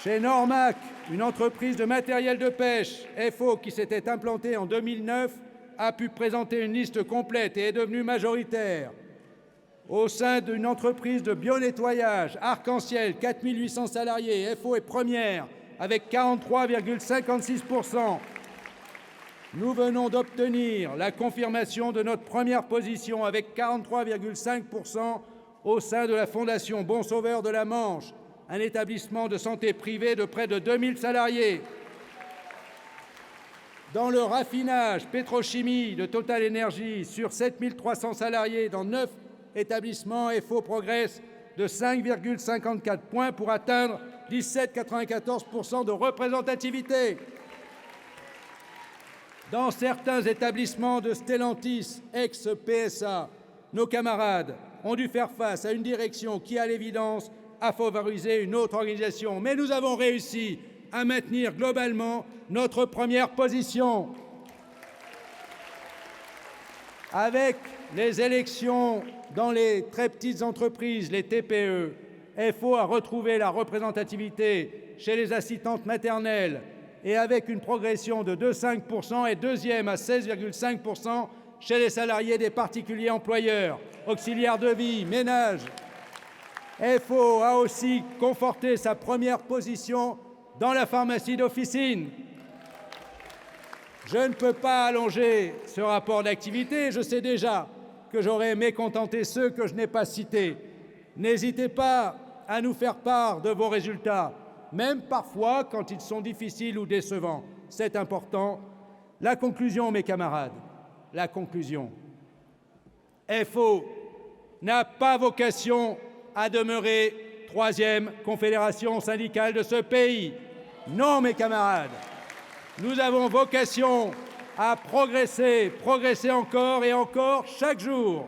Chez Normac, une entreprise de matériel de pêche, FO, qui s'était implantée en 2009, a pu présenter une liste complète et est devenue majoritaire. Au sein d'une entreprise de bionettoyage, Arc-en-Ciel, 4 800 salariés, FO est première avec 43,56%. Nous venons d'obtenir la confirmation de notre première position avec 43,5% au sein de la Fondation Bon Sauveur de la Manche, un établissement de santé privé de près de 2000 salariés. Dans le raffinage, pétrochimie de Total Énergie, sur 7300 salariés dans 9 établissements, FO progresse de 5,54 points pour atteindre 17,94% de représentativité. Dans certains établissements de Stellantis, ex-PSA, nos camarades ont dû faire face à une direction qui, à l'évidence, a favorisé une autre organisation. Mais nous avons réussi à maintenir globalement notre première position. Avec les élections dans les très petites entreprises, les TPE, FO a retrouvé la représentativité chez les assistantes maternelles et avec une progression de 2,5% est deuxième à 16,5% chez les salariés des particuliers employeurs, auxiliaires de vie, ménages. FO a aussi conforté sa première position dans la pharmacie d'officine. Je ne peux pas allonger ce rapport d'activité, je sais déjà que j'aurai mécontenté ceux que je n'ai pas cités. N'hésitez pas à nous faire part de vos résultats, même parfois quand ils sont difficiles ou décevants. C'est important. La conclusion, mes camarades, la conclusion. FO n'a pas vocation à demeurer troisième confédération syndicale de ce pays. Non, mes camarades, nous avons vocation à progresser encore et encore chaque jour.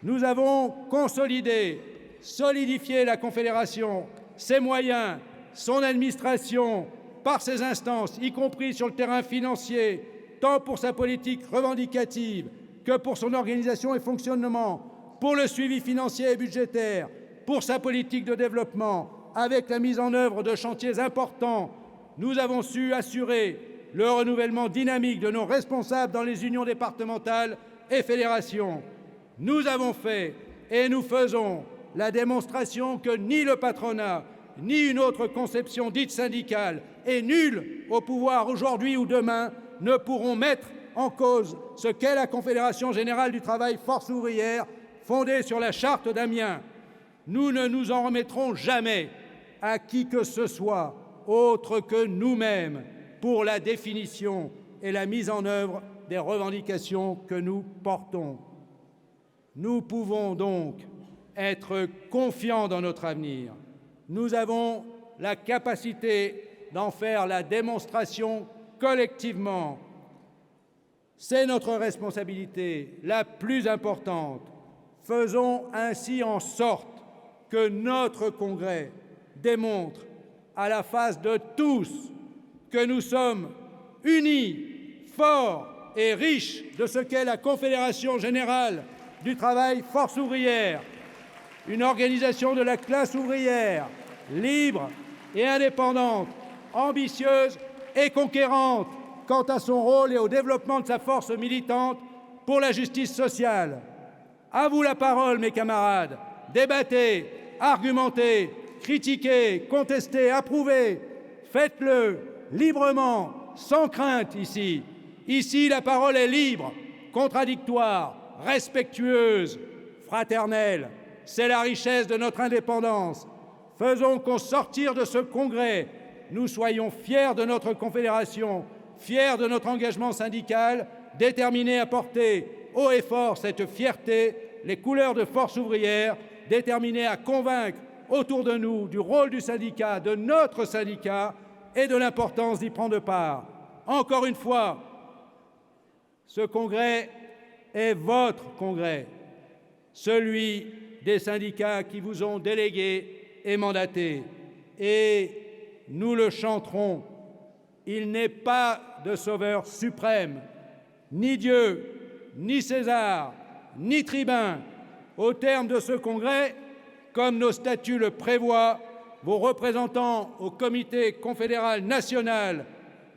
Nous avons consolidé, solidifié la Confédération, ses moyens, son administration, par ses instances, y compris sur le terrain financier, tant pour sa politique revendicative que pour son organisation et fonctionnement, pour le suivi financier et budgétaire, pour sa politique de développement, avec la mise en œuvre de chantiers importants. Nous avons su assurer le renouvellement dynamique de nos responsables dans les unions départementales et fédérations. Nous avons fait et nous faisons la démonstration que ni le patronat, ni une autre conception dite syndicale, et nul au pouvoir aujourd'hui ou demain ne pourront mettre en cause ce qu'est la Confédération générale du travail force ouvrière, fondée sur la charte d'Amiens. Nous ne nous en remettrons jamais à qui que ce soit autre que nous-mêmes pour la définition et la mise en œuvre des revendications que nous portons. Nous pouvons donc être confiants dans notre avenir. Nous avons la capacité d'en faire la démonstration collectivement. C'est notre responsabilité la plus importante. Faisons ainsi en sorte que notre Congrès démontre à la face de tous que nous sommes unis, forts et riches de ce qu'est la Confédération générale du travail force ouvrière, une organisation de la classe ouvrière, libre et indépendante, ambitieuse et conquérante quant à son rôle et au développement de sa force militante pour la justice sociale. À vous la parole, mes camarades. Débattez, argumentez, critiquez, contestez, approuvez. Faites-le librement, sans crainte ici. Ici, la parole est libre, contradictoire, respectueuse, fraternelle. C'est la richesse de notre indépendance. Faisons qu'au sortir de ce congrès, nous soyons fiers de notre confédération, fiers de notre engagement syndical, déterminés à porter haut et fort cette fierté, les couleurs de Force ouvrière, déterminés à convaincre autour de nous du rôle du syndicat, de notre syndicat et de l'importance d'y prendre part. Encore une fois, ce congrès est votre congrès, celui des syndicats qui vous ont délégué et mandaté. Et nous le chanterons, il n'est pas de sauveur suprême, ni Dieu, ni César, ni tribun. Au terme de ce congrès, comme nos statuts le prévoient, vos représentants au comité confédéral national,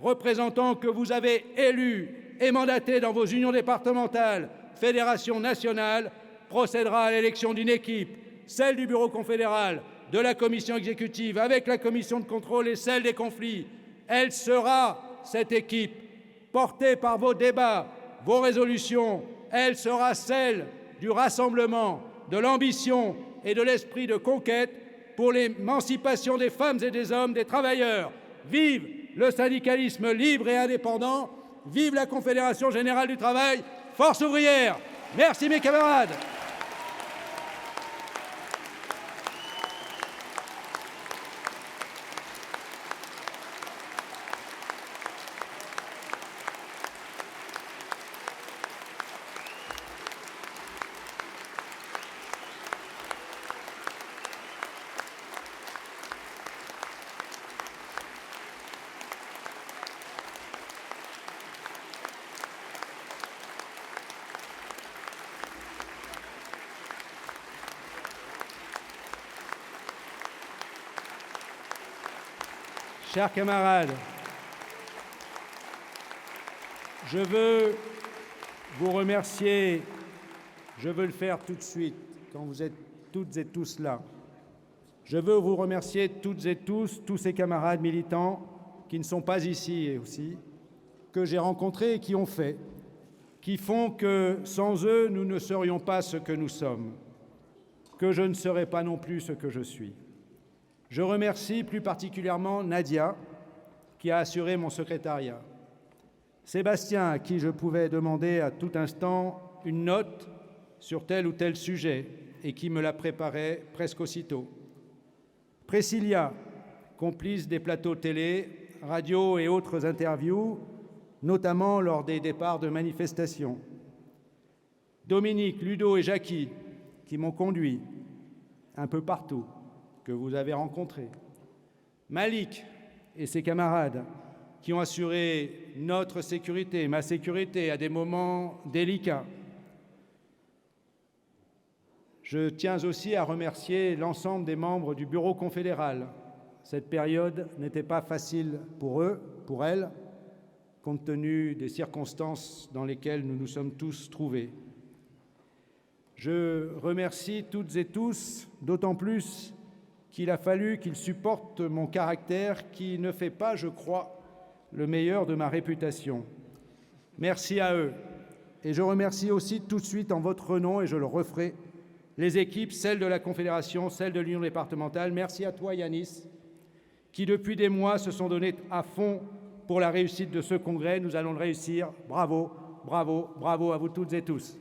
représentants que vous avez élus et mandatés dans vos unions départementales, fédérations nationales, procédera à l'élection d'une équipe, celle du bureau confédéral, de la commission exécutive, avec la commission de contrôle et celle des conflits. Elle sera, cette équipe, portée par vos débats, vos résolutions. Elle sera celle du rassemblement, de l'ambition et de l'esprit de conquête pour l'émancipation des femmes et des hommes, des travailleurs. Vive le syndicalisme libre et indépendant, vive la Confédération générale du travail, Force ouvrière. Merci mes camarades. Chers camarades, je veux vous remercier, je veux le faire tout de suite, quand vous êtes toutes et tous là. Je veux vous remercier toutes et tous ces camarades militants qui ne sont pas ici aussi, que j'ai rencontrés et qui ont fait, qui font que sans eux, nous ne serions pas ce que nous sommes, que je ne serais pas non plus ce que je suis. Je remercie plus particulièrement Nadia, qui a assuré mon secrétariat, Sébastien, à qui je pouvais demander à tout instant une note sur tel ou tel sujet et qui me la préparait presque aussitôt, Priscilla, complice des plateaux télé, radio et autres interviews, notamment lors des départs de manifestations, Dominique, Ludo et Jackie, qui m'ont conduit un peu partout, que vous avez rencontrés, Malik et ses camarades qui ont assuré notre sécurité, ma sécurité à des moments délicats. Je tiens aussi à remercier l'ensemble des membres du bureau confédéral. Cette période n'était pas facile pour eux, pour elles, compte tenu des circonstances dans lesquelles nous nous sommes tous trouvés. Je remercie toutes et tous, d'autant plus qu'il a fallu qu'ils supportent mon caractère qui ne fait pas, je crois, le meilleur de ma réputation. Merci à eux. Et je remercie aussi tout de suite en votre nom, et je le referai, les équipes, celles de la Confédération, celles de l'Union départementale. Merci à toi, Yanis, qui depuis des mois se sont donnés à fond pour la réussite de ce congrès. Nous allons le réussir. Bravo, bravo, bravo à vous toutes et tous.